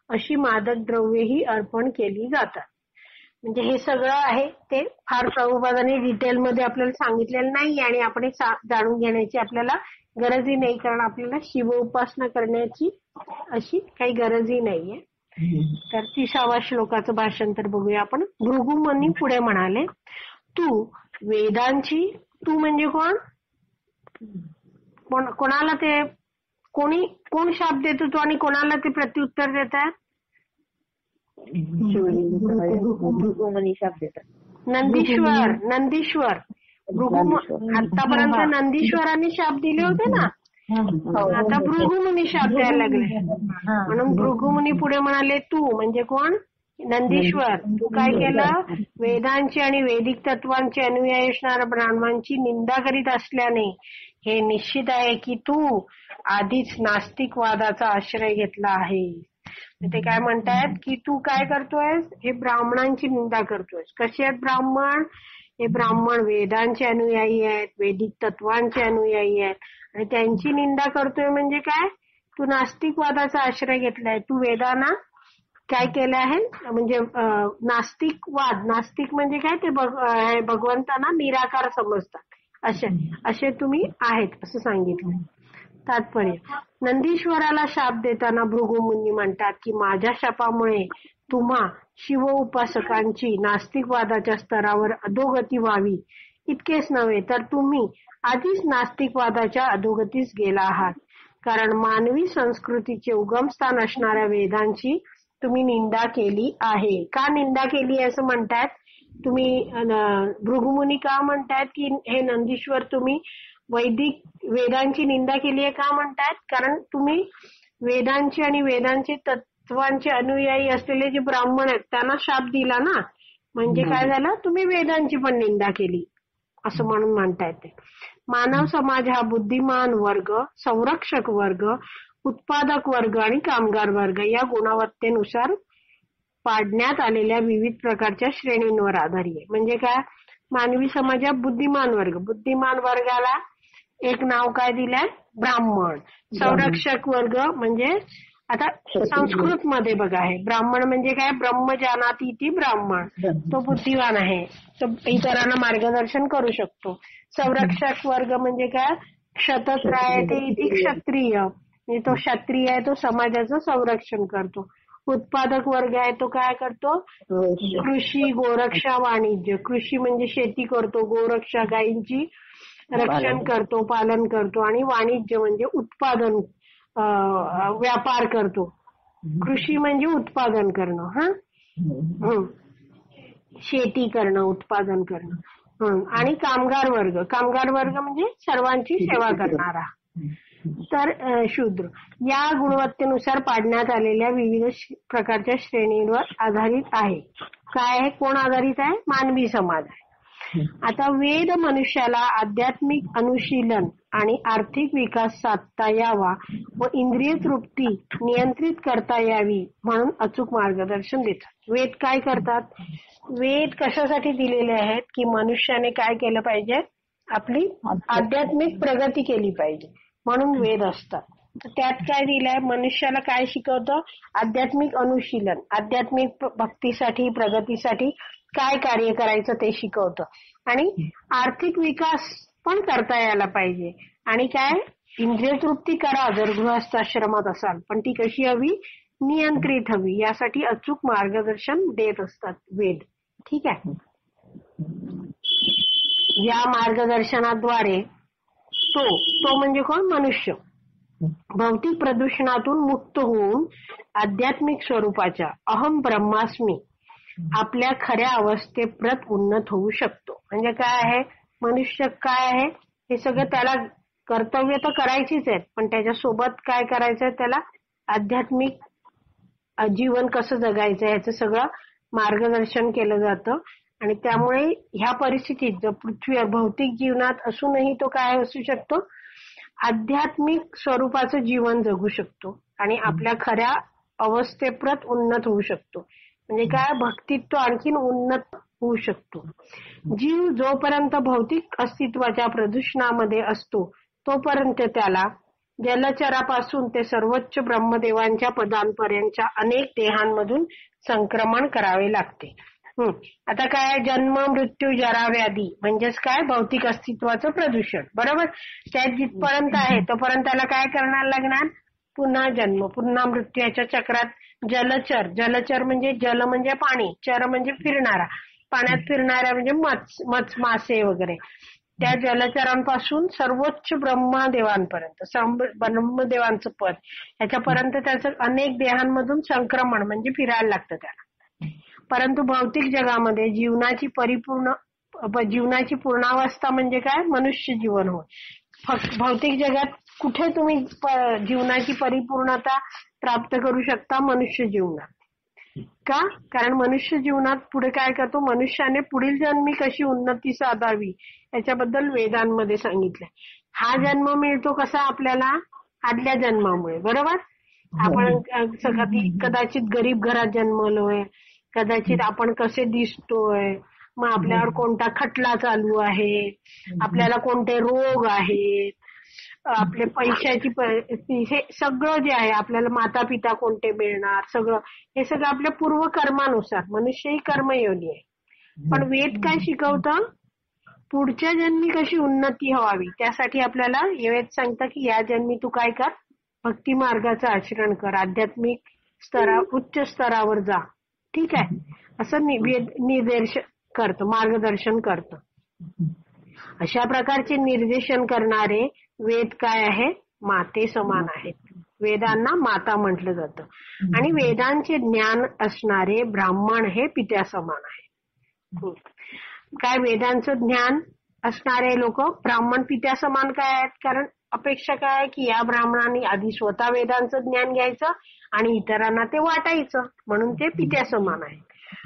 अशी मादक द्रव्येही अर्पण केली जातात. म्हणजे हे सगळं आहे ते फार प्रभुपादांनी डिटेलमध्ये आपल्याला सांगितलेलं नाही आणि आपण जाणून घेण्याची आपल्याला गरजही नाही, कारण आपल्याला शिव उपासना करण्याची अशी काही गरजही नाहीये. तर 30व्या श्लोकाचं भाषांतर बघूया आपण. भृगुमुनी पुढे म्हणाले, तू वेदांची, तू म्हणजे कोणाला ते कोण शाप देतो तो आणि कोणाला ते प्रत्युत्तर देतात? भृगुमुनी शाप देतात. नंदीश्वर आतापर्यंत नंदीश्वरांनी शाप दिले होते ना, आता भृगुमुनी शाप द्यायला लागले. म्हणून भृगुमुनी पुढे म्हणाले, तू म्हणजे कोण? नंदीश्वर, तू काय केलं? वेदांची आणि वैदिक तत्वांची अनुयायी असणाऱ्या ब्राह्मणांची निंदा करीत असल्याने हे निश्चित आहे की तू आधीच नास्तिकवादाचा आश्रय घेतला आहे. ते काय म्हणतायत की तू काय करतोयस? हे ब्राह्मणांची निंदा करतोयस. कसे आहेत ब्राह्मण? हे ब्राह्मण वेदांचे अनुयायी आहेत, वैदिक तत्वांचे अनुयायी आहेत आणि त्यांची निंदा करतोय. म्हणजे काय? तू नास्तिकवादाचा आश्रय घेतलाय. तू वेदांना काय केलं आहे म्हणजे नास्तिकवाद, नास्तिक म्हणजे काय ते भगवंतांना निराकार समजतात असे तुम्ही आहेत असं सांगितलं. तात्पर्य, नंदीश्वराला शाप देताना भृगुमुनी म्हणतात की माझ्या शापामुळे तुम्हा शिव उपासकांची नास्तिकवादाच्या स्तरावर अधोगती व्हावी इतकेच नव्हे तर तुम्ही आधीच नास्तिकवादाच्या अधोगतीस गेला आहात. कारण मानवी संस्कृतीचे उगमस्थान असणाऱ्या वेदांची तुम्ही निंदा केली आहे. का निंदा केली असं म्हणतात तुम्ही? भृगुमुनी का म्हणतात की हे नंदीश्वर तुम्ही वैदिक वेदांची निंदा केली आहे का म्हणतात? कारण तुम्ही वेदांची आणि वेदांचे तत्वांचे अनुयायी असलेले जे ब्राह्मण आहेत त्यांना शाप दिला ना, म्हणजे काय झालं, तुम्ही वेदांची पण निंदा केली असं म्हणून म्हणता येते. मानव समाज हा बुद्धिमान वर्ग, संरक्षक वर्ग, उत्पादक वर्ग आणि कामगार वर्ग या गुणवत्तेनुसार पाडण्यात आलेल्या विविध प्रकारच्या श्रेणींवर आधारित आहे. म्हणजे काय, मानवी समाज हा बुद्धिमान वर्ग, बुद्धिमान वर्गाला एक नाव काय दिलंय, ब्राह्मण. संरक्षक वर्ग म्हणजे आता संस्कृत मध्ये बघा आहे ब्राह्मण म्हणजे काय, ब्रह्म जानाति इति ब्राह्मण, तो बुद्धिवान आहे, तो इतरांना मार्गदर्शन करू शकतो. संरक्षक वर्ग म्हणजे काय, क्षत्रत्रायते इति क्षत्रिय, म्हणजे तो क्षत्रिय आहे, तो समाजाचं संरक्षण करतो. उत्पादक वर्ग आहे तो काय करतो, कृषी, गोरक्षा, वाणिज्य. कृषी म्हणजे शेती करतो, गोरक्षा गायींची रक्षण करतो, पालन करतो, आणि वाणिज्य म्हणजे उत्पादन, व्यापार करतो. कृषी म्हणजे उत्पादन करणं, शेती करणं, उत्पादन करणं. आणि कामगार वर्ग, कामगार वर्ग म्हणजे सर्वांची सेवा करणारा. तर शूद्र या गुणवत्तेनुसार पाडण्यात आलेल्या विविध प्रकारच्या श्रेणींवर आधारित आहे. काय आहे, कोण आधारित आहे, मानवी समाज आहे. आता वेद मनुष्याला आध्यात्मिक अनुशीलन आणि आर्थिक विकास साधता यावा व इंद्रिय तृप्ती नियंत्रित करता यावी म्हणून अचूक मार्गदर्शन देतात. वेद काय करतात, वेद कशासाठी दिलेले आहेत की मनुष्याने काय केलं पाहिजे, आपली आध्यात्मिक प्रगती केली पाहिजे म्हणून वेद असतात. तर त्यात काय दिलंय, मनुष्याला काय शिकवतं, आध्यात्मिक अनुशीलन, आध्यात्मिक भक्तीसाठी प्रगतीसाठी काय कार्य करायचं ते शिकवतं. आणि आर्थिक विकास पण करता यायला पाहिजे. आणि काय, इंद्रिय तृप्ती करा जर गृहस्थाश्रमात असाल, पण ती कशी हवी, नियंत्रित हवी. यासाठी अचूक मार्गदर्शन देत असतात वेद. ठीक आहे. या मार्गदर्शनाद्वारे तो म्हणजे कोण, मनुष्य भौतिक प्रदूषणातून मुक्त होऊन आध्यात्मिक स्वरूपाच्या अहम ब्रह्मास्मी आपल्या खऱ्या अवस्थेप्रत उन्नत होऊ शकतो. म्हणजे काय आहे, मनुष्य काय आहे, हे सगळं त्याला कर्तव्य तर करायचीच आहेत, पण त्याच्यासोबत काय करायचंय, त्याला आध्यात्मिक जीवन कसं जगायचं ह्याचं सगळं मार्गदर्शन केलं जातं. आणि त्यामुळे ह्या परिस्थितीत जर पृथ्वीवर भौतिक जीवनात असूनही तो काय असू शकतो, आध्यात्मिक स्वरूपाचं जीवन जगू शकतो आणि आपल्या खऱ्या अवस्थेप्रत उन्नत होऊ शकतो. म्हणजे काय, भक्तीत तो आणखीन उन्नत होऊ शकतो. जीव जोपर्यंत भौतिक अस्तित्वाच्या प्रदूषणामध्ये असतो तोपर्यंत त्याला जलचरापासून ते सर्वोच्च ब्रह्मदेवांच्या पदांपर्यंतच्या अनेक देहांमधून संक्रमण करावे लागते. आता काय, जन्म, मृत्यू, जरा, व्याधी म्हणजेच काय, भौतिक अस्तित्वाचं प्रदूषण, बरोबर. त्यात जिथपर्यंत आहे तोपर्यंत त्याला काय करायला लागणार, पुन्हा जन्म, पुन्हा मृत्यू, याच्या चक्रात. जलचर, जलचर म्हणजे जल म्हणजे पाणी, चर म्हणजे फिरणारा, पाण्यात फिरणारा म्हणजे मासे वगैरे. त्या जलचरांपासून सर्वोच्च ब्रह्मदेवांपर्यंत, ब्रह्मदेवांचं पद, ह्याच्यापर्यंत त्याचं अनेक देहांमधून संक्रमण म्हणजे फिरायला लागतं त्याला. परंतु भौतिक जगामध्ये जीवनाची पूर्णावस्था म्हणजे काय, मनुष्य जीवन होय. फक्त भौतिक जगात कुठे तुम्ही जीवनाची परिपूर्णता प्राप्त करू शकता, मनुष्य जीवनात. का, कारण मनुष्य जीवनात पुढे काय करतो, मनुष्याने पुढील जन्मी कशी उन्नती साधावी याच्याबद्दल वेदांमध्ये सांगितलंय. हा जन्म मिळतो कसा आपल्याला, आदल्या जन्मामुळे, बरोबर. आपण कदाचित गरीब घरात जन्मलोय, कदाचित आपण कसे दिसतोय, मग आपल्यावर कोणता खटला चालू आहे, आपल्याला कोणते रोग आहेत, आपले पैशाची हे सगळं जे आहे आपल्याला माता पिता कोणते मिळणार सगळं हे सगळं आपल्या पूर्वकर्मानुसार मनुष्य ही कर्मयोनी आहे. पण वेद काय शिकवतं पुढच्या जन्मी कशी उन्नती व्हावी त्यासाठी आपल्याला वेद सांगतं की या जन्मी तू काय कर भक्ती मार्गाचं आचरण कर आध्यात्मिक उच्च स्तरावर जा. ठीक आहे असं निर्देश करतं मार्गदर्शन करतं. अशा प्रकारचे निर्देशन करणारे वेद काय आहे माते समान आहेत. वेदांना माता म्हटलं जातं आणि वेदांचे ज्ञान असणारे ब्राह्मण हे पित्या समान आहे. काय वेदांचं ज्ञान असणारे लोक ब्राह्मण पित्या समान काय आहेत कारण अपेक्षा काय आहे की या ब्राह्मणांनी आधी स्वतः वेदांचं ज्ञान घ्यायचं आणि इतरांना ते वाटायचं म्हणून ते पित्या समान आहे.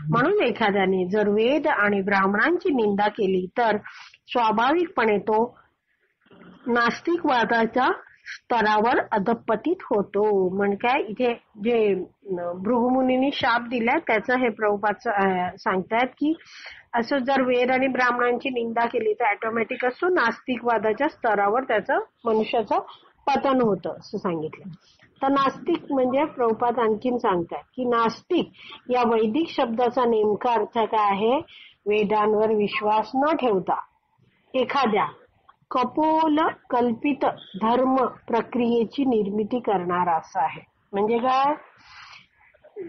म्हणून एखाद्याने जर वेद आणि ब्राह्मणांची निंदा केली तर स्वाभाविकपणे तो नास्तिकवादाच्या स्तरावर अधपतित होतो. म्हणजे काय इथे जे भृगुमुनींनी शाप दिलाय त्याचं हे प्रभुपाद सांगतायत की असं जर वेद आणि ब्राह्मणांची निंदा केली तर ऑटोमॅटिक असतो नास्तिकवादाच्या स्तरावर त्याचं मनुष्याचं पतन होतं असं सांगितलं. तर नास्तिक म्हणजे प्रभुपाद आणखीन सांगतात की नास्तिक या वैदिक शब्दाचा नेमका अर्थ काय आहे वेदांवर विश्वास न ठेवता एखाद्या कपोल कल्पित धर्म प्रक्रियेची निर्मिती करणारा असा आहे. म्हणजे काय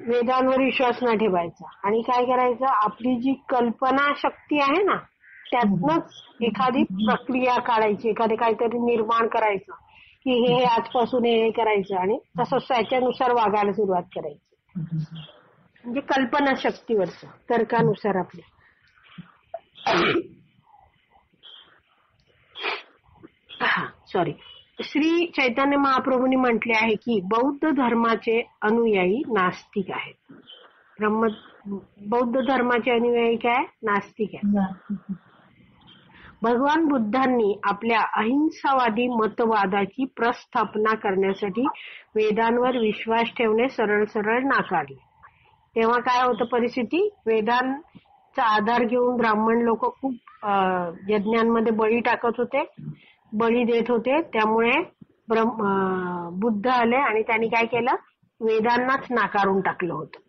वेदांवर विश्वास न ठेवायचा आणि काय करायचं आपली जी कल्पना शक्ती आहे ना त्यातनच एखादी प्रक्रिया काढायची एखादे काहीतरी निर्माण करायचं की हे आजपासून हे करायचं आणि तसं त्याच्यानुसार वागायला सुरुवात करायची. म्हणजे कल्पना शक्तीवरचं तर्कानुसार आपली. सॉरी श्री चैतन्य महाप्रभूंनी म्हटले आहे की बौद्ध धर्माचे अनुयायी नास्तिक आहेत. बौद्ध धर्माचे अनुयायी काय नास्तिक आहेत. भगवान बुद्धांनी आपल्या अहिंसावादी मतवादाची प्रस्थापना करण्यासाठी वेदांवर विश्वास ठेवणे सरळ सरळ नाकारले. तेव्हा काय होतं परिस्थिती वेदांचा आधार घेऊन ब्राह्मण लोक खूप यज्ञांमध्ये बळी टाकत होते बळी देत होते. त्यामुळे बुद्ध आले आणि त्यांनी काय केलं वेदांनाच नाकारून टाकलं होतं.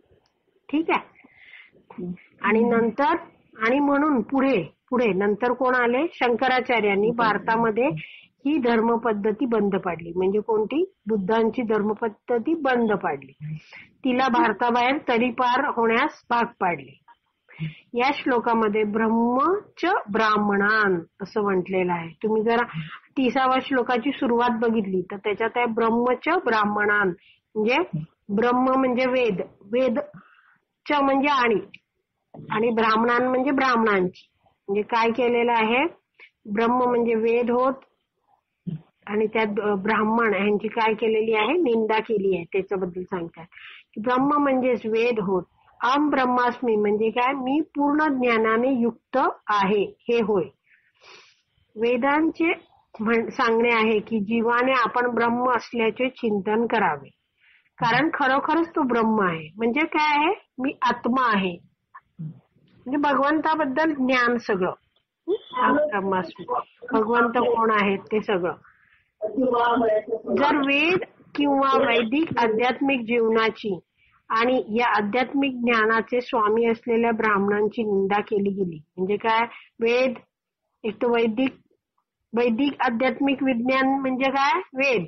ठीक आहे आणि नंतर आणि म्हणून पुढे नंतर कोण आले शंकराचार्यांनी भारतामध्ये ही धर्मपद्धती बंद पाडली. म्हणजे कोणती बुद्धांची धर्मपद्धती बंद पाडली तिला भारताबाहेर तडीपार होण्यास भाग पाडले. या श्लोकामध्ये ब्रह्मच ब्राह्मणान असं म्हटलेलं आहे. तुम्ही जरा 30व्या श्लोकाची सुरुवात बघितली तर त्याच्यात आहे ब्रह्मच ब्राह्मणान म्हणजे ब्रह्म म्हणजे वेद वेद च म्हणजे आणि ब्राह्मणान म्हणजे ब्राह्मणांची. म्हणजे काय केलेलं आहे ब्रह्म म्हणजे वेद होत आणि त्यात ब्राह्मण यांची काय केलेली आहे निंदा केली आहे. त्याच्याबद्दल सांगतात की ब्रह्म म्हणजेच वेद होत अहम ब्रह्मास्मी म्हणजे काय मी पूर्ण ज्ञानाने युक्त आहे हे होय. वेदांचे सांगणे आहे की जीवाने आपण ब्रह्म असल्याचे चिंतन करावे कारण खरोखरच तो ब्रह्म आहे. म्हणजे काय आहे मी आत्मा आहे म्हणजे भगवंताबद्दल ज्ञान सगळं ब्रह्मास्मी भगवंत कोण आहेत ते सगळं. जर वेद किंवा वैदिक आध्यात्मिक जीवनाची आणि या आध्यात्मिक ज्ञानाचे स्वामी असलेल्या ब्राह्मणांची निंदा केली गेली म्हणजे काय वेद एक तर वैदिक आध्यात्मिक विज्ञान म्हणजे काय वेद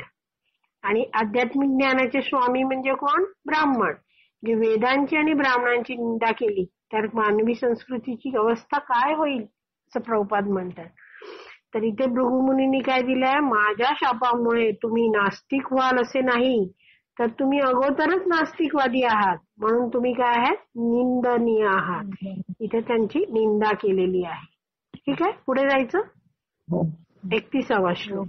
आणि आध्यात्मिक ज्ञानाचे स्वामी म्हणजे कोण ब्राह्मण. जे वेदांची आणि ब्राह्मणांची निंदा केली तर मानवी संस्कृतीची अवस्था काय होईल असं प्रभुपाद म्हणतात. तर इथे भृगुमुनींनी काय दिलंय माझ्या शापामुळे तुम्ही नास्तिक व्हाल असे नाही तर तुम्ही अगोदरच नास्तिकवादी आहात म्हणून तुम्ही काय आहात निंदनीय आहात. इथे त्यांची निंदा केलेली आहे. ठीक आहे पुढे जायचं. 31वा श्लोक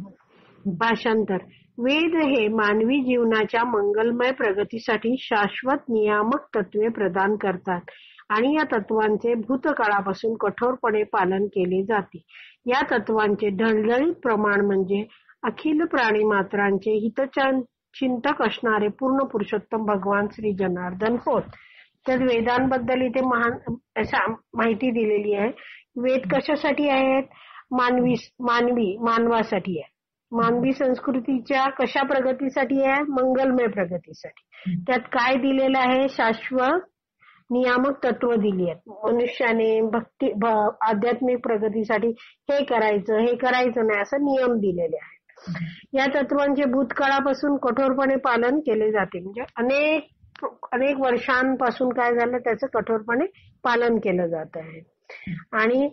भाषांतर. वेद हे मानवी जीवनाच्या मंगलमय प्रगतीसाठी शाश्वत नियामक तत्वे प्रदान करतात आणि या तत्वांचे भूतकाळापासून कठोरपणे पालन केले जाते. या तत्वांचे ढळढळीत प्रमाण म्हणजे अखिल प्राणी मात्रांचे हितचिंतक असणारे पूर्ण पुरुषोत्तम भगवान श्री जनार्दन होत. तर वेदांबद्दल इथे महान माहिती दिलेली आहे. वेद कशासाठी आहेत मानवासाठी आहे. मानवी संस्कृतीच्या कशा प्रगतीसाठी आहे? मंगलमय प्रगतीसाठी. त्यात काय दिलेलं आहे? शाश्वत नियामक तत्व दिली आहेत. मनुष्याने आध्यात्मिक प्रगतीसाठी हे करायचं नाही असं नियम दिलेले आहेत. या तत्वांचे भूतकाळापासून कठोरपणे पालन केले जाते. म्हणजे अनेक वर्षांपासून काय झालं त्याचं कठोरपणे पालन केलं जात आहे. आणि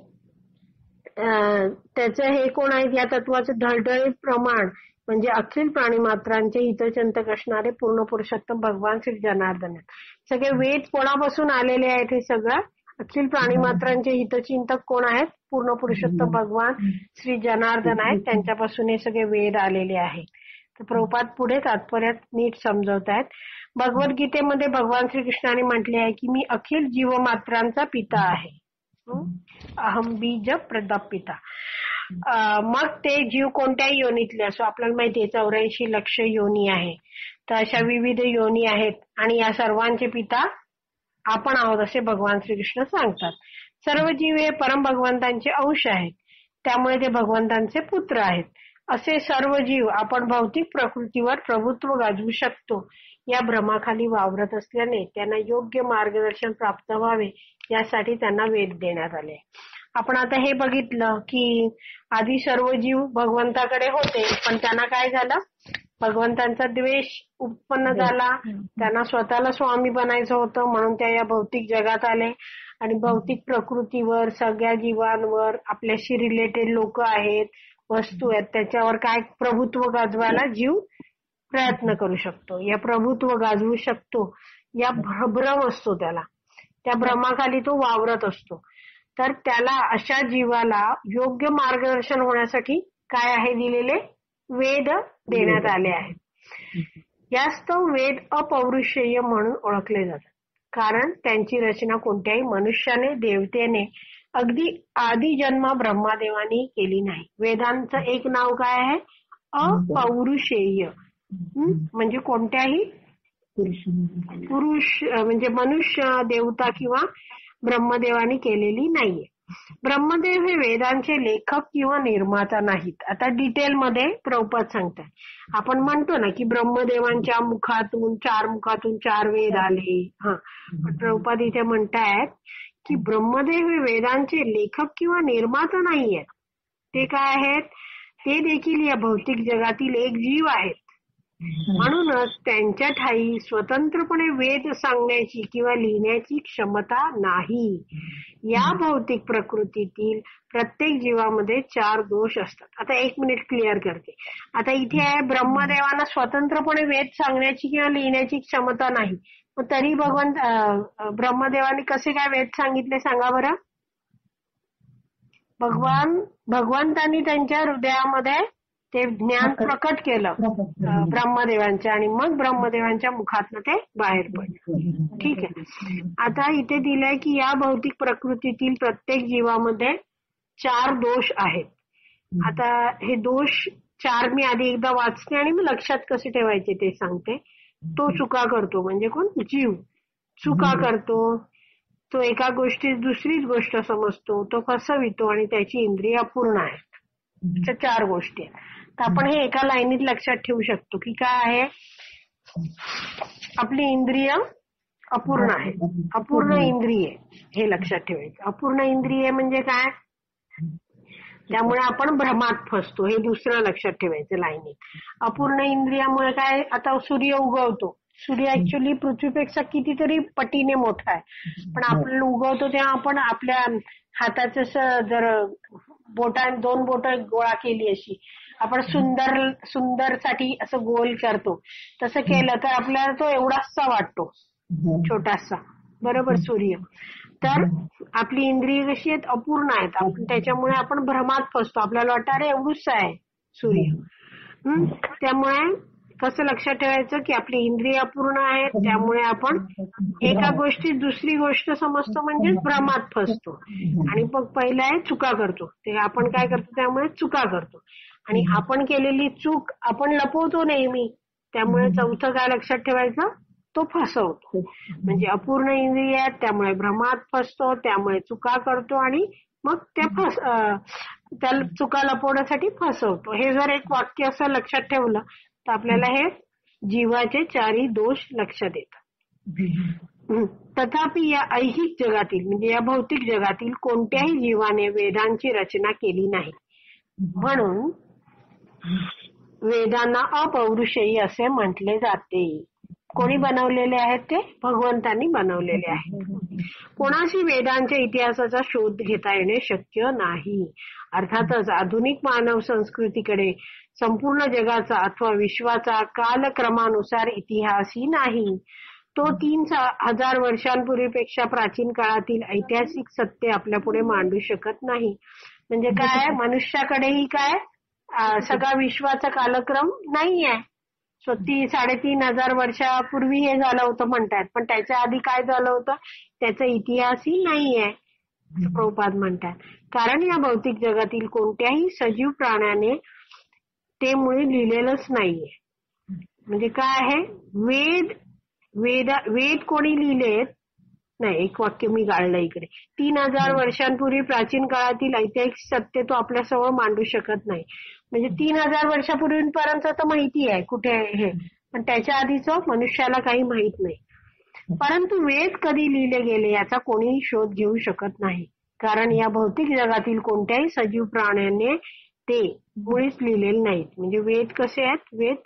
त्याचं हे कोण आहेत? या तत्वाचं ढळढळीत प्रमाण म्हणजे अखिल प्राणी मात्रांचे हितचिंतक असणारे पूर्ण पुरुषोत्तम भगवान श्री जनार्दन आहेत. सगळे वेद कोणापासून आलेले आहेत? हे सगळं अखिल प्राणी मात्रांचे हितचिंतक कोण आहेत? पूर्ण पुरुषोत्तम भगवान श्री जनार्दन आहेत. त्यांच्यापासून हे सगळे वेद आलेले आहेत. तर प्रभुपाद पुढे तात्पर्यात नीट समजवत आहेत. भगवद्गीतेमध्ये भगवान श्रीकृष्णाने म्हटले आहे की मी अखिल जीवमात्रांचा पिता आहे. अहम बीज प्रदापिता. मग ते जीव कोणत्याही योनीतले असो, आपल्याला माहितीये 84 लक्ष योनी आहे. तर अशा विविध योनी आहेत आणि या सर्वांचे पिता आपण आहोत असे भगवान श्रीकृष्ण सांगतात. सर्व जीव हे परम भगवंतांचे अंश आहेत, त्यामुळे ते भगवंतांचे पुत्र आहेत. असे सर्व जीव आपण भौतिक प्रकृतीवर प्रभुत्व गाजवू शकतो या भ्रमाखाली वावरत असल्याने त्यांना योग्य मार्गदर्शन प्राप्त व्हावे यासाठी त्यांना वेद देण्यात आले. आपण आता हे बघितलं की आधी सर्व जीव भगवंताकडे होते, पण त्यांना काय झालं? भगवंतांचा द्वेष उत्पन्न झाला. त्यांना स्वतःला स्वामी बनायचं होतं म्हणून त्या या भौतिक जगात आले आणि भौतिक प्रकृतीवर, सगळ्या जीवांवर, आपल्याशी रिलेटेड लोक आहेत, वस्तू आहेत, त्याच्यावर काय प्रभुत्व गाजवायला जीव प्रयत्न करू शकतो. या प्रभुत्व गाजवू शकतो या भ्रम असतो त्याला, त्या भ्रमाखाली तो वावरत असतो. तर त्याला, अशा जीवाला योग्य मार्गदर्शन होण्यासाठी काय आहे दिलेले? वेद देण्यात आले आहेत. यास्तव वेद अपौरुषेय म्हणून ओळखले जातात, कारण त्यांची रचना कोणत्याही मनुष्याने, देवतेने, अगदी आधी जन्म ब्रह्मादेवानी केली नाही. वेदांचं एक नाव काय आहे? अपौरुषेय. म्हणजे कोणत्याही पुरुष म्हणजे मनुष्य, देवता किंवा ब्रह्मदेवानी केलेली नाहीये. ब्रह्मदेव हे वेदांचे लेखक किंवा निर्माता नाहीत. आता डिटेलमध्ये प्रभुपाद सांगतात. आपण म्हणतो ना की ब्रह्मदेवांच्या मुखातून चार वेद आले. प्रभुपाद इथे म्हणतायत की ब्रह्मदेव हे वेदांचे लेखक किंवा निर्माता नाहीयेत. ते काय आहेत? ते देखील या भौतिक जगातील एक जीव आहेत. म्हणूनच त्यांच्या ठायी स्वतंत्रपणे वेद सांगण्याची किंवा लिहिण्याची क्षमता नाही. या भौतिक प्रकृतीतील प्रत्येक जीवामध्ये 4 दोष असतात. आता 1 मिनिट क्लिअर करते. आता इथे आहे ब्रह्मदेवांना स्वतंत्रपणे वेद सांगण्याची किंवा लिहिण्याची क्षमता नाही, मग तरी ब्रह्मदेवाने कसे काय वेद सांगितले सांगा बरं? भगवंतांनी त्यांच्या हृदयामध्ये ते ज्ञान प्रकट केलं ब्रह्मदेवांच्या आणि मग ब्रह्मदेवांच्या मुखातनं ते बाहेर पडलं. ठीक आहे. आता इथे दिलंय की या भौतिक प्रकृतीतील प्रत्येक जीवामध्ये 4 दोष आहेत. आता हे दोष 4 मी आधी एकदा वाचते आणि मी लक्षात कसे ठेवायचे ते सांगते. तो चुका करतो म्हणजे कोण? जीव चुका करतो. तो एका गोष्टीत दुसरीच गोष्ट समजतो, तो फसवितो आणि त्याची इंद्रिय अपूर्ण आहेत. अशा 4 गोष्टी आहेत. तर आपण हे एका लाईनीत लक्षात ठेवू शकतो की काय आहे? आपली इंद्रिय अपूर्ण आहे, अपूर्ण इंद्रिय हे लक्षात ठेवायचं. अपूर्ण इंद्रिय म्हणजे काय? त्यामुळे आपण भ्रमात फसतो, हे दुसरं लक्षात ठेवायचं लाईनीत. अपूर्ण इंद्रियामुळे काय? आता सूर्य उगवतो, सूर्य ऍक्च्युअली पृथ्वीपेक्षा कितीतरी पटीने मोठा आहे, पण आपण उगवतो तेव्हा आपण आपल्या हाताचं जर 2 बोट गोळा केली अशी आपण सुंदर साठी असं गोल करतो, तसं केलं तर आपल्याला तो एवढासा वाटतो, छोटासा. बरोबर? सूर्य. तर आपली इंद्रिय कशी आहेत? अपूर्ण आहेत. आपण त्याच्यामुळे आपण भ्रमात फसतो, आपल्याला वाटतं अरे एवढूच आहे सूर्य. त्यामुळे कसं लक्षात ठेवायचं की आपली इंद्रिय अपूर्ण आहेत, त्यामुळे आपण एका गोष्टीत दुसरी गोष्ट समजतो म्हणजेच भ्रमात फसतो. आणि मग पहिलं आहे चुका करतो. ते आपण काय करतो? त्यामुळे चुका करतो आणि आपण केलेली चूक आपण लपवतो नेहमी. त्यामुळे चौथं काय लक्षात ठेवायचं? तो फसवतो. म्हणजे अपूर्ण इंद्रिय आहेत, त्यामुळे भ्रमात फसतो, त्यामुळे चुका करतो आणि मग त्या त्याला चुका लपवण्यासाठी फसवतो. हे जर एक वाक्य असं लक्षात ठेवलं तर आपल्याला हे जीवाचे चारही दोष लक्षात येतात. तथापि या ऐहिक जगातील म्हणजे या भौतिक जगातील कोणत्याही जीवाने वेदांची रचना केली नाही. म्हणून वेदांना अपौरुषेयी असे म्हटले जाते. कोणी बनवलेले आहेत ते? भगवंतांनी बनवलेले आहेत. कोणाशी वेदांच्या इतिहासाचा शोध घेता येणे शक्य नाही. अर्थातच आधुनिक मानव संस्कृतीकडे संपूर्ण जगाचा अथवा विश्वाचा कालक्रमानुसार इतिहासही नाही. तो 3000 वर्षांपूर्वीपेक्षा प्राचीन काळातील ऐतिहासिक सत्य आपल्या पुढे मांडू शकत नाही. म्हणजे काय, मनुष्याकडेही काय सगळा विश्वाचा कालक्रम नाहीये. 3,500 वर्षापूर्वी हे झालं होतं म्हणतात, पण त्याच्या आधी काय झालं होतं त्याचा इतिहासही नाहीये प्रभुपाद म्हणतात. कारण या भौतिक जगातील कोणत्याही सजीव प्राण्याने ते मुळे लिहिलेलंच नाहीये. म्हणजे काय आहे, वेद कोणी लिहिलेत नाही. एक वाक्य मी गाळलं इकडे. 3000 वर्षांपूर्वी प्राचीन काळातील ऐतिहासिक सत्य तो आपल्यासमोर मांडू शकत नाही. म्हणजे 3000 वर्षापूर्वीपर्यंत तर माहिती आहे कुठे हे, पण त्याच्या आधीचं मनुष्याला काही माहित नाही. परंतु वेद कधी लिहिले गेले याचा कोणीही शोध घेऊ शकत नाही. कारण या भौतिक जगातील कोणत्याही सजीव प्राण्याने ते मुळीच लिहिलेले नाहीत. म्हणजे वेद कसे आहेत, वेद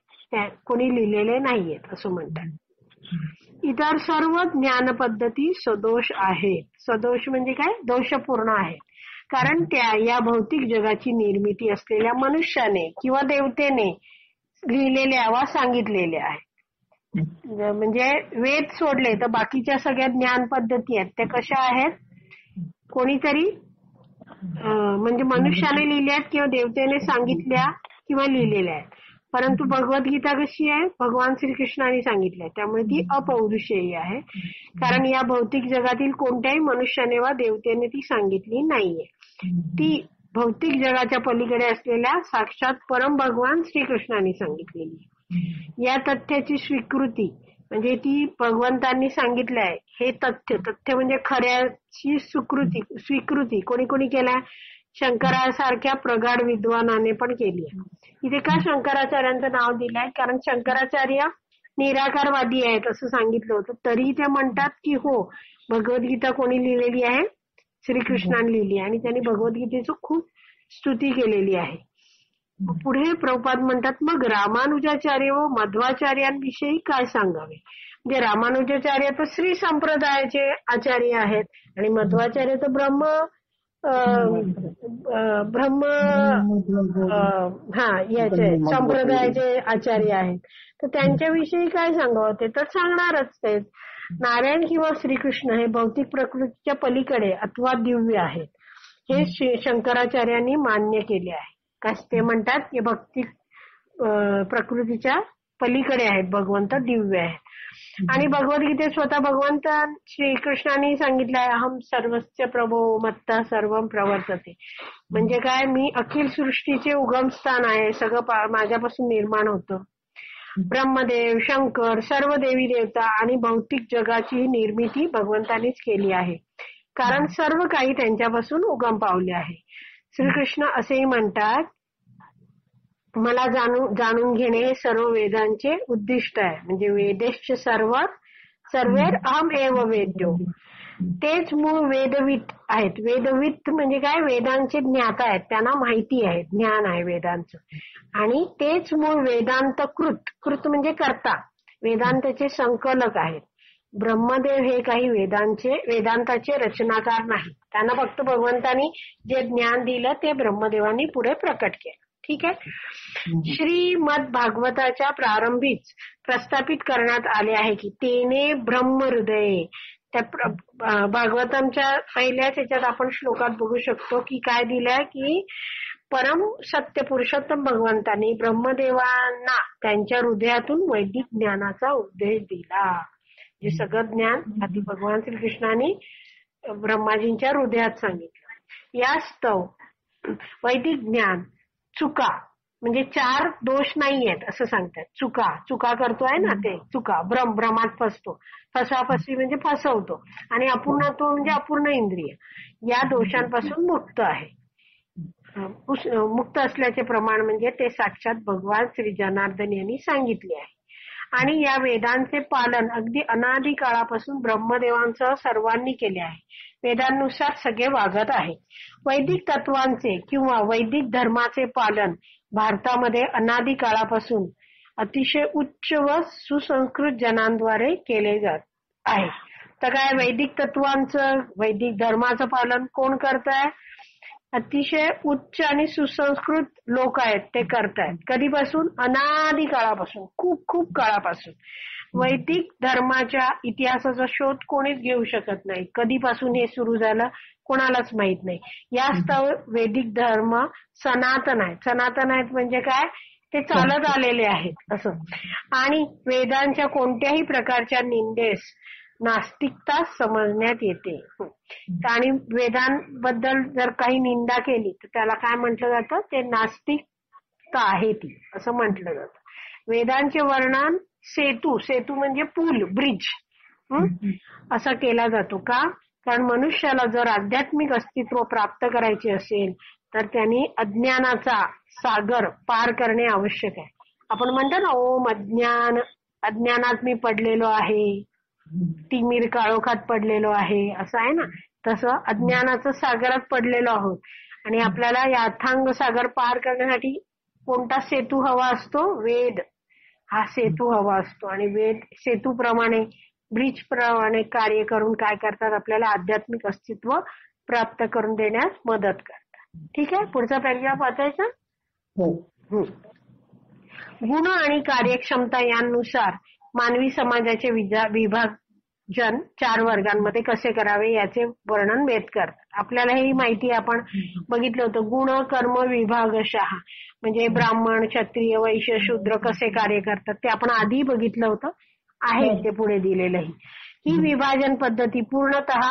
कोणी लिहिलेले नाहीयेत असं म्हणतात. इतर सर्व ज्ञान पद्धती सदोष आहेत. सदोष म्हणजे काय, दोषपूर्ण आहेत. कारण त्या या भौतिक जगाची निर्मिती असलेल्या मनुष्याने किंवा देवतेने लिहिलेल्या वा सांगितलेल्या आहेत. म्हणजे वेद सोडले तर बाकीच्या सगळ्या ज्ञान पद्धती आहेत त्या कशा आहेत, कोणीतरी म्हणजे मनुष्याने लिहिल्या किंवा देवतेने सांगितल्या किंवा लिहिलेल्या आहेत. परंतु भगवद्गीता कशी आहे, भगवान श्रीकृष्णाने सांगितलंय, त्यामुळे ती अपौरुषेयी आहे. कारण या भौतिक जगातील कोणत्याही मनुष्याने वा देवतेने ती सांगितली नाहीये. ती भौतिक जगाच्या पलीकडे असलेल्या साक्षात परम भगवान श्रीकृष्णाने सांगितलेली. या तथ्याची स्वीकृती म्हणजे ती भगवंतांनी सांगितलंय हे तथ्य म्हणजे खऱ्याची स्वीकृती कोणी कोणी केलाय, शंकरासारख्या प्रगाढ विद्वानाने पण केली आहे. इथे का शंकराचार्यांचं नाव दिलंय, कारण शंकराचार्य निराकारवादी आहेत असं सांगितलं होतं. तरी ते म्हणतात की हो, भगवद्गीता कोणी लिहिलेली आहे, श्रीकृष्णाने लिहिली आणि त्यांनी भगवद्गीतेची खूप स्तुती केलेली आहे. पुढे प्रभुपाद म्हणतात, मग रामानुजाचार्य व मध्वाचार्यांविषयी काय सांगावे. म्हणजे रामानुजाचार्य तर श्री संप्रदायाचे आचार्य आहेत आणि मध्वाचार्य तर ब्रह्म याचे संप्रदायाचे आचार्य आहेत. तर त्यांच्याविषयी काय सांगावं ते तर सांगणारच ते. नारायण किंवा श्रीकृष्ण हे भौतिक प्रकृतीच्या पलीकडे अथवा दिव्य आहेत हे शंकराचार्यांनी मान्य केले आहे. ते म्हणतात की भौतिक प्रकृतीच्या पलीकडे आहेत भगवंत, दिव्य आहेत. आणि भगवद्गीतेत स्वतः भगवंत श्रीकृष्णाने सांगितलंय, अहम सर्वस्य प्रभो मत्ता सर्वम प्रवर्तते. म्हणजे काय, मी अखिल सृष्टीचे उगमस्थान आहे, सगळं माझ्यापासून निर्माण होतं. ब्रह्मदेव, शंकर, सर्व देवी देवता आणि भौतिक जगाची निर्मिती भगवंतानीच केली आहे. कारण सर्व काही त्यांच्यापासून उगम पावले आहे. श्रीकृष्ण असेही म्हणतात, मला जाणून घेणे हे सर्व वेदांचे उद्दिष्ट आहे. म्हणजे वेदेश्च सर्वेर अहम एव वेद्यो. तेच मूळ वेदवित आहेत. वेदवित म्हणजे काय, वेदांचे ज्ञाता आहेत, त्यांना माहिती आहे, ज्ञान आहे वेदांचं. आणि तेच मूळ वेदांत कृत म्हणजे कर्ता, वेदांताचे संकलक आहेत. ब्रह्मदेव हे काही वेदांताचे रचनाकार नाही. त्यांना फक्त भगवंतानी जे ज्ञान दिलं ते ब्रह्मदेवांनी पुढे प्रकट केलं. ठीक आहे. श्रीमद भागवताच्या प्रारंभीच प्रस्थापित करण्यात आले आहे की तेने ब्रह्महृदये. त्या भागवतांच्या पहिल्याच याच्यात आपण श्लोकात बघू शकतो की काय दिलंय की परम सत्य पुरुषोत्तम भगवंतांनी ब्रह्मदेवांना त्यांच्या हृदयातून वैदिक ज्ञानाचा उपदेश दिला. जे सगळं ज्ञान आधी भगवान श्रीकृष्णाने ब्रह्माजींच्या हृदयात सांगितलं. यास्तव वैदिक ज्ञान चुका म्हणजे 4 दोष नाही आहेत असं सांगतात. चुका करतोय ना, ते चुका भ्रमात फसतो, फसवाफसवी म्हणजे फसवतो, आणि अपूर्णत्व म्हणजे अपूर्ण इंद्रिय, या दोषांपासून मुक्त आहे. मुक्त असल्याचे प्रमाण म्हणजे ते साक्षात भगवान श्री जनार्दन यांनी सांगितले आहे. आणि या वेदांचे पालन अगदी अनादी काळापासून ब्रह्मदेवांसह सर्वांनी केले आहे. वेदांनुसार सगळे वागत आहे. वैदिक तत्वांचे किंवा वैदिक धर्माचे पालन भारतामध्ये अनादी काळापासून अतिशय उच्च व सुसंस्कृत जनांद्वारे केले जात आहे. तर काय वैदिक तत्वांचं वैदिक धर्माचं पालन कोण करताय? अतिशय उच्च आणि सुसंस्कृत लोक आहेत ते करतायत. कधीपासून? अनादी काळापासून, खूप खूप काळापासून. वैदिक धर्माच्या इतिहासाचा शोध कोणीच घेऊ शकत नाही. कधीपासून हे सुरू झालं कोणालाच माहित नाही. यास्तव वैदिक धर्म सनातन आहे. सनातन आहेत म्हणजे काय? ते चालत आलेले आहेत असं. आणि वेदांच्या कोणत्याही प्रकारच्या निंदेस नास्तिकता समजण्यात येते. आणि वेदांबद्दल जर काही निंदा केली तर त्याला काय म्हटलं जातं? ते नास्तिकता आहे ती असं म्हटलं जातं. वेदांचे वर्णन सेतू म्हणजे पूल, ब्रिज असा केला जातो. का? कारण मनुष्याला जर आध्यात्मिक अस्तित्व प्राप्त करायचे असेल तर त्यांनी अज्ञानाचा सागर पार करणे आवश्यक आहे. आपण म्हणतो ना, ओम अज्ञानात मी पडलेलो आहे, तिमिर काळोखात पडलेलो आहे, असं आहे ना. तसं अज्ञानाचं सागरात पडलेलो आहोत आणि आपल्याला या अथांग सागर पार करण्यासाठी कोणता सेतू हवा असतो? वेद हा सेतू हवा असतो. आणि वेद सेतूप्रमाणे, ब्रिज प्रमाणे कार्य करून काय करतात? आपल्याला आध्यात्मिक अस्तित्व प्राप्त करून देण्यास मदत करतात. ठीक आहे, पुढचा पॅराग्राफ वाचायचा. गुण आणि कार्यक्षमता यांनुसार मानवी समाजाचे विभाजन 4 वर्गांमध्ये कसे करावे याचे वर्णन वेद करतात. आपल्याला ही माहिती आपण बघितलं होतं. गुण कर्म विभागशः म्हणजे ब्राह्मण, क्षत्रिय, वैश्य, शूद्र कसे कार्य करतात ते आपण आधी बघितलं होतं. आहे ते पुढे दिलेलंही. ही विभाजन पद्धती पूर्णतः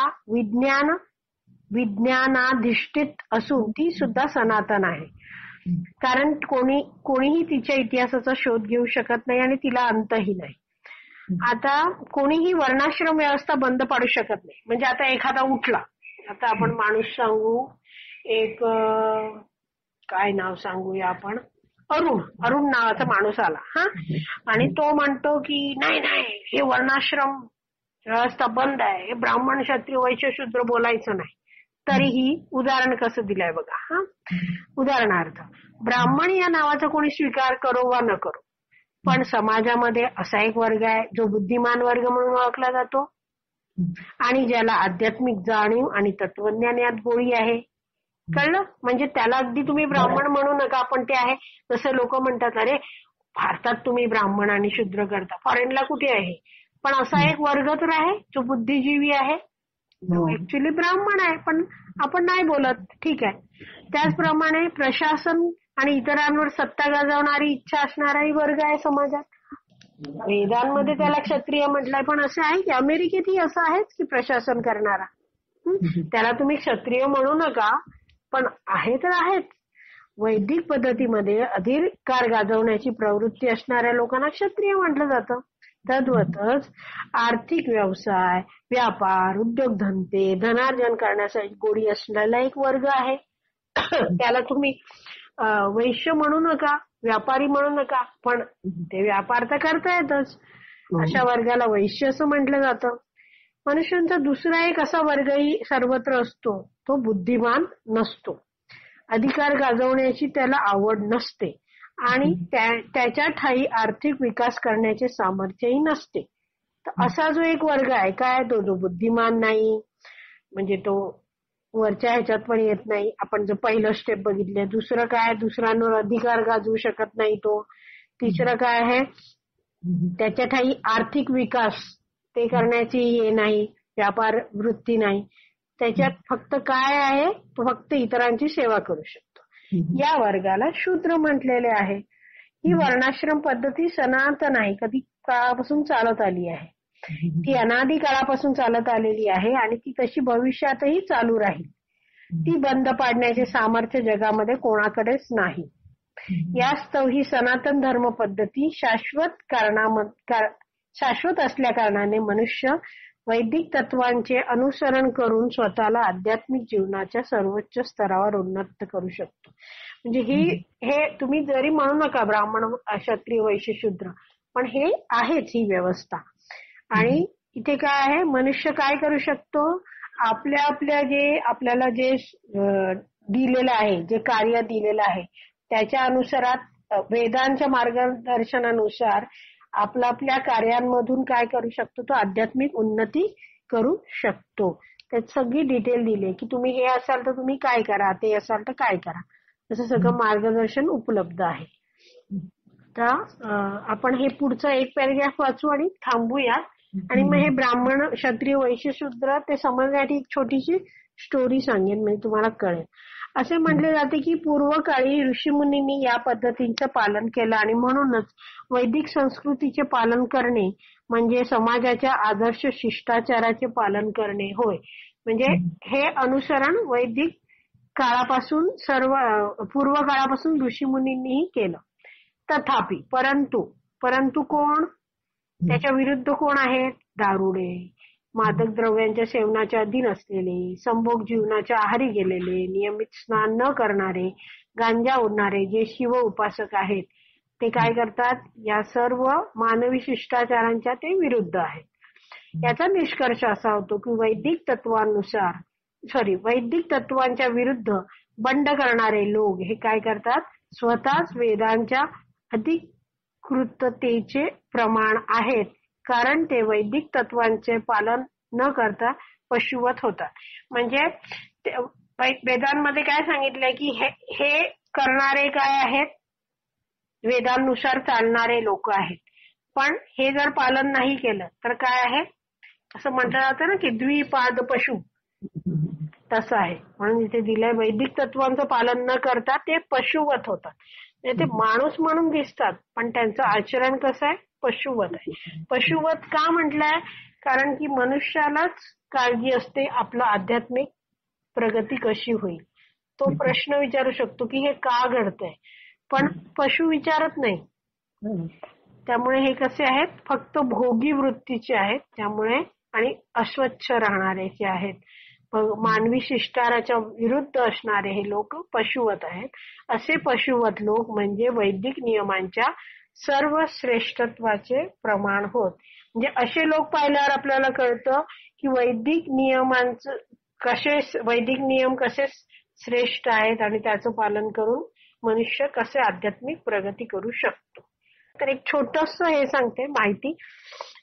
विज्ञानाधिष्ठित असून ती सुद्धा सनातन आहे. कारण कोणीही तिच्या इतिहासाचा शोध घेऊ शकत नाही आणि तिला अंतही नाही. आता कोणीही वर्णाश्रम व्यवस्था बंद पाडू शकत नाही. म्हणजे आता एखादा उठला, आता आपण माणूस सांगू, एक काय नाव सांगूया आपण, अरुण नावाचा माणूस आला हा, आणि तो म्हणतो की नाही हे वर्णाश्रम व्यवस्था बंद आहे, हे ब्राह्मण, क्षत्रिय, वैश्य, शूद्र बोलायचं नाही. तरीही उदाहरण कसं दिलंय बघा. हा उदाहरणार्थ, ब्राह्मण या नावाचा कोणी स्वीकार करो वा न करो, पण समाजामध्ये असा एक वर्ग आहे जो बुद्धिमान वर्ग म्हणून ओळखला जातो आणि ज्याला आध्यात्मिक जाणीव आणि तत्वज्ञान यात गोळी आहे. कळलं? म्हणजे त्याला अगदी तुम्ही ब्राह्मण म्हणू नका, पण ते आहे. जसं लोक म्हणतात, अरे भारतात तुम्ही ब्राह्मण आणि शूद्र करता, फॉरेनला कुठे आहे? पण असा एक वर्ग तर आहे जो बुद्धिजीवी आहे, जो ऍक्च्युली ब्राह्मण आहे, पण आपण नाही बोलत. ठीक आहे. त्याचप्रमाणे प्रशासन आणि इतरांवर सत्ता गाजवणारी इच्छा असणाराही वर्ग आहे समाजात. वेदांमध्ये त्याला क्षत्रिय म्हटलंय, पण असं आहे की अमेरिकेतही असं आहेच की प्रशासन करणारा. त्याला तुम्ही क्षत्रिय म्हणू नका, पण आहे तर आहेत. वैदिक पद्धतीमध्ये अधिकार गाजवण्याची प्रवृत्ती असणाऱ्या लोकांना क्षत्रिय म्हटलं जातं. तद्वतच आर्थिक व्यवसाय, व्यापार, उद्योगधंदे, धनार्जन करण्यासाठी गोडी असलेला एक वर्ग आहे. त्याला तुम्ही वैश्य म्हणू नका, व्यापारी म्हणू नका, पण ते व्यापार तर करतायतच. अशा वर्गाला वैश्य असं म्हटलं जातं. मनुष्यांचा दुसरा एक असा वर्गही सर्वत्र असतो, तो बुद्धिमान नसतो. अधिकार गाजवण्याची त्याला आवड नसते आणि त्याच्या ठायी आर्थिक विकास करण्याचे सामर्थ्यही नसते. तर असा जो एक वर्ग आहे, काय तो जो बुद्धिमान नाही, म्हणजे तो वरच्या ह्याच्यात पण येत नाही. आपण जर पहिलं स्टेप बघितले. दुसरं काय, दुसऱ्यांवर अधिकार गाजवू शकत नाही तो. तिसरं काय आहे, त्याच्या ठायी आर्थिक विकास ते करण्याची हे नाही, व्यापार वृत्ती नाही. त्याच्यात फक्त काय आहे, तो फक्त इतरांची सेवा करू शकतो. या वर्गाला शूद्र म्हटलेले आहे. ही वर्णाश्रम पद्धती सनातन आहे, कधी काळापासून चालत आली आहे. ती अनादी काळापासून चालत आलेली आहे आणि ती तशी भविष्यातही चालू राहील. ती बंद पाडण्याचे सामर्थ्य जगामध्ये कोणाकडेच नाही. यास्तव ही सनातन धर्म पद्धती शाश्वत असल्या कारणाने मनुष्य वैदिक तत्वांचे अनुसरण करून स्वतःला आध्यात्मिक जीवनाच्या सर्वोच्च स्तरावर उन्नत करू शकतो. म्हणजे हे तुम्ही जरी म्हणू नका ब्राह्मण, क्षत्रिय, वैश्य, शूद्र, पण हे आहेच ही व्यवस्था. आणि इथे काय आहे, मनुष्य काय करू शकतो, आपल्या आपल्याला जे दिलेलं आहे, जे कार्य दिलेलं आहे त्याच्या अनुसारात वेदांच्या मार्गदर्शनानुसार आपल्या कार्यांमधून काय करू शकतो, तो आध्यात्मिक उन्नती करू शकतो. त्यात सगळी डिटेल दिली की तुम्ही हे असाल तर तुम्ही काय करा, ते असाल तर काय करा, असं सगळं मार्गदर्शन उपलब्ध आहे. तर आपण हे पुढचं एक पॅरेग्राफ वाचू आणि थांबूया. आणि मग हे ब्राह्मण, क्षत्रिय, वैश्य, शूद्र ते समजण्यासाठी एक छोटीशी स्टोरी सांगेन, म्हणजे तुम्हाला कळेल. असे म्हटले जाते की पूर्वकाळी ऋषीमुनींनी या पद्धतींचं पालन केलं आणि म्हणूनच वैदिक संस्कृतीचे पालन करणे म्हणजे समाजाच्या आदर्श शिष्टाचाराचे पालन करणे होय. म्हणजे हे अनुसरण वैदिक काळापासून पूर्व काळापासून ऋषीमुनींनीही केलं. तथापि परंतु कोण, त्याच्या विरुद्ध कोण आहेत, दारुडे, मादक द्रव्यांच्या सेवनाच्या अधीन असलेले, संभोग जीवनाच्या आहारी गेलेले, नियमित स्नान न करणारे, गांजा ओढणारे जे शिव उपासक आहेत, ते काय करतात, या सर्व मानवी शिष्टाचारांच्या ते विरुद्ध आहेत. याचा निष्कर्ष असा होतो की वैदिक तत्वांच्या विरुद्ध बंड करणारे लोक हे काय करतात, स्वतःच वेदांच्या अधिकृततेचे प्रमाण आहेत, कारण ते वैदिक तत्वांचे पालन न करता पशुवत होतात. म्हणजे वेदांमध्ये काय सांगितलंय की हे करणारे काय आहेत, वेदांनुसार चालणारे लोक आहेत. पण हे जर पालन नाही केलं तर काय आहे, असं म्हटलं जातं ना की द्विपाद पशु, तसं आहे. म्हणून इथे दिलंय वैदिक तत्वांचं पालन न करता ते पशुवत होतात. ते माणूस म्हणून दिसतात पण त्यांचं आचरण कसं आहे, पशुवत आहे. पशुवत का म्हटलंय, कारण की मनुष्यालाच काळजी असते आपलं आध्यात्मिक प्रगती कशी होईल. तो प्रश्न विचारू शकतो की हे का घडतंय, पण पशु विचारत नाही. त्यामुळे हे कसे आहेत, फक्त भोगी वृत्तीचे आहेत त्यामुळे, आणि अस्वच्छ राहणारेचे आहेत. मानवी शिष्टाचाराच्या विरुद्ध असणारे हे लोक पशुवत आहेत. असे पशुवत लोक म्हणजे वैदिक नियमांच्या सर्व श्रेष्ठत्वाचे प्रमाण होत. म्हणजे असे लोक पाहिल्यावर आपल्याला कळतं की वैदिक नियम कसे श्रेष्ठ आहेत आणि त्याचं पालन करून मनुष्य कसे आध्यात्मिक प्रगती करू शकतो. तर एक छोटस हे सांगते माहिती,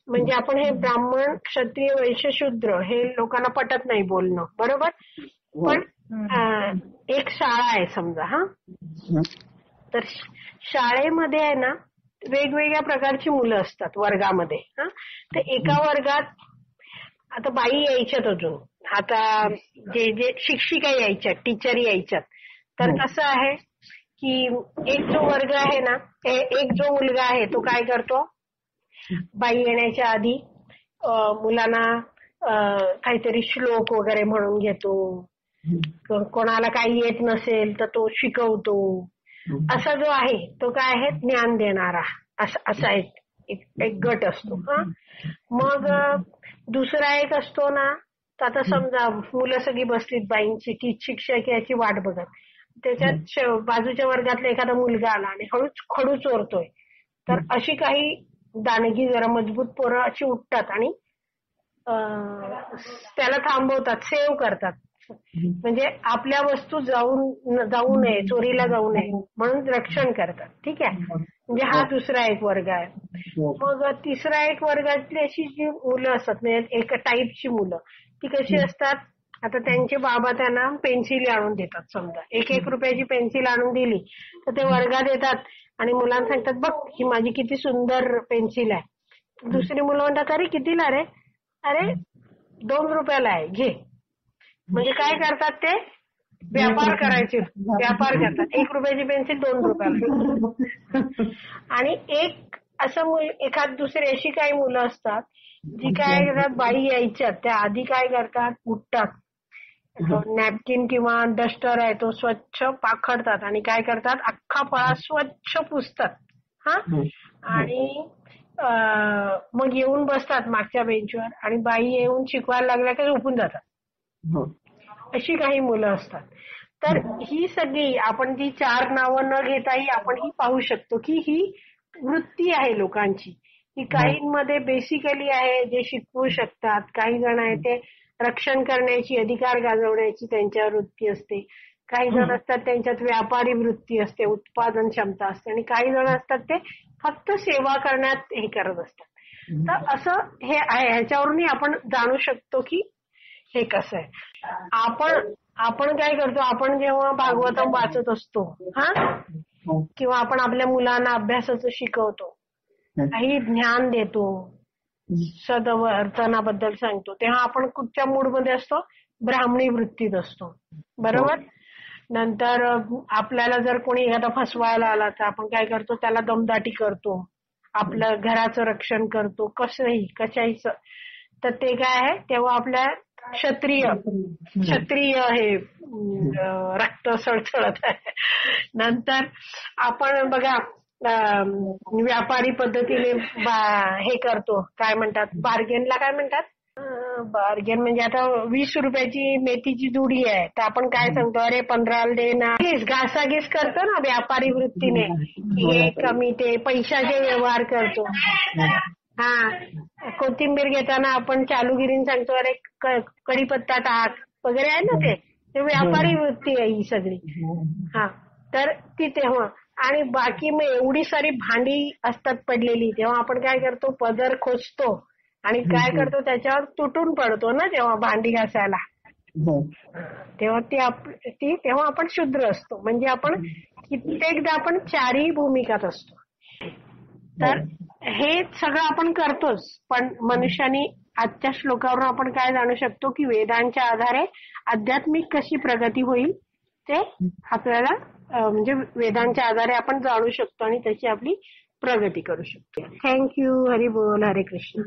म्हणजे आपण हे ब्राह्मण, क्षत्रिय, वैश्य, शूद्र हे लोकांना पटत नाही बोलणं, बरोबर. पण एक शाळा आहे समजा, तर शाळेमध्ये आहे ना वेगवेगळ्या प्रकारची मुलं असतात वर्गामध्ये. तर एका वर्गात आता बाई यायच्यात, अजून आता जे शिक्षिका यायच्यात, टीचर यायच्यात. तर कसं आहे की एक जो वर्ग आहे ना, एक जो मुलगा आहे तो काय करतो, बाई येण्याच्या आधी मुलांना काहीतरी श्लोक वगैरे म्हणून घेतो, कोणाला काही येत नसेल तर तो शिकवतो. असा जो आहे तो काय आहे, ज्ञान देणारा असा एक गट असतो. मग दुसरा एक असतो ना, तर आता समजा मुलं सगळी बसलीत बाईंची, ती शिक्षक याची वाट बघत, त्याच्यात बाजूच्या वर्गातला एखादा मुलगा आला आणि हळूच खडू चोरतोय. तर अशी काही दानगी जरा मजबूत पोरं अशी उठतात आणि त्याला थांबवतात, सेव्ह करतात. म्हणजे आपल्या वस्तू जाऊ नये, चोरीला जाऊ नये म्हणून रक्षण करतात. ठीक आहे, म्हणजे हा दुसरा एक वर्ग आहे. मग तिसरा एक वर्गातली अशी जी मुलं असतात, म्हणजे एका टाईपची मुलं, ती कशी असतात, आता त्यांचे बाबा त्यांना पेन्सिल आणून देतात. समजा 1 रुपयाची पेन्सिल आणून दिली तर ते वर्गात येतात आणि मुलांना सांगतात, बघ ही माझी किती सुंदर पेन्सिल आहे. दुसरी मुलं म्हणतात, अरे कितीला रे, अरे 2 रुपयाला आहे, घे. म्हणजे काय करतात, ते व्यापार करतात. 1 रुपयाची पेन्सिल 2 रुपयाला. आणि एखाद दुसरी अशी काही मुलं असतात जी काय करतात, बाई यायच्यात त्या आधी काय करतात, उठतात, नॅपकिन किंवा डस्टर आहे तो स्वच्छ पाखडतात आणि काय करतात, अख्खा फळा स्वच्छ पुसतात. आणि मग येऊन बसतात मागच्या बेंचवर आणि बाई येऊन शिकवायला लागल्या की झोपून जातात. हो. अशी काही मुलं असतात. तर ही सगळी आपण जी 4 नावं न घेताही आपण ही पाहू शकतो की ही वृत्ती आहे लोकांची. की काहींमध्ये बेसिकली आहे जे शिकवू शकतात, काही जण आहे ते रक्षण करण्याची, अधिकार गाजवण्याची त्यांच्यावर वृत्ती असते. काही जण असतात त्यांच्यात व्यापारी वृत्ती असते, उत्पादन क्षमता असते आणि काही जण असतात ते फक्त सेवा करण्यात हे करत असतात. तर असं हे आहे. ह्याच्यावरूनही आपण जाणू शकतो की हे कसं आहे. आपण काय करतो, आपण जेव्हा भागवतम वाचत असतो किंवा आपण आपल्या मुलांना अभ्यासाचं शिकवतो, काही ज्ञान देतो, सदवर्तनाबद्दल सांगतो, तेव्हा आपण कुठच्या मूडमध्ये असतो? ब्राह्मणी वृत्तीत असतो. बरोबर. नंतर आपल्याला जर कोणी एखादा फसवायला आला तर आपण काय करतो? त्याला दमदाटी करतो, आपलं घराचं रक्षण करतो, कसंही कशाहीच. तर ते काय आहे, तेव्हा आपल्या क्षत्रिय हे रक्त सळसळत आहे. नंतर आपण बघा व्यापारी पद्धतीने हे करतो, काय म्हणतात, बार्गेनला काय म्हणतात? बार्गेन म्हणजे आता 20 रुपयाची मेथीची जुडी आहे तर आपण काय सांगतो, अरे 15 दे ना. घासाघीस करतो ना व्यापारी वृत्तीने, हे कमी, ते पैशाचे व्यवहार करतो. कोथिंबीर घेताना आपण चालूगिरीने सांगतो, अरे कढीपत्ता टाक वगैरे आहे ना. ते व्यापारी वृत्ती आहे ही सगळी. तर ती तेव्हा. आणि बाकी मग एवढी सारी भांडी असतात पडलेली, तेव्हा आपण काय करतो, पदर खोचतो आणि काय करतो, त्याच्यावर तुटून पडतो ना जेव्हा भांडी घासायला. तेव्हा तेव्हा आपण शूद्र असतो. म्हणजे आपण कित्येकदा आपण 4ही भूमिकात असतो. तर हे सगळं आपण करतोच. पण मनुष्यानी आजच्या श्लोकावरून आपण काय जाणू शकतो की वेदांच्या आधारे आध्यात्मिक कशी प्रगती होईल ते आपल्याला म्हणजे वेदांच्या आधारे आपण जाणू शकतो आणि त्याची आपली प्रगती करू शकतो. थँक्यू. हरी बोल. हरे कृष्ण.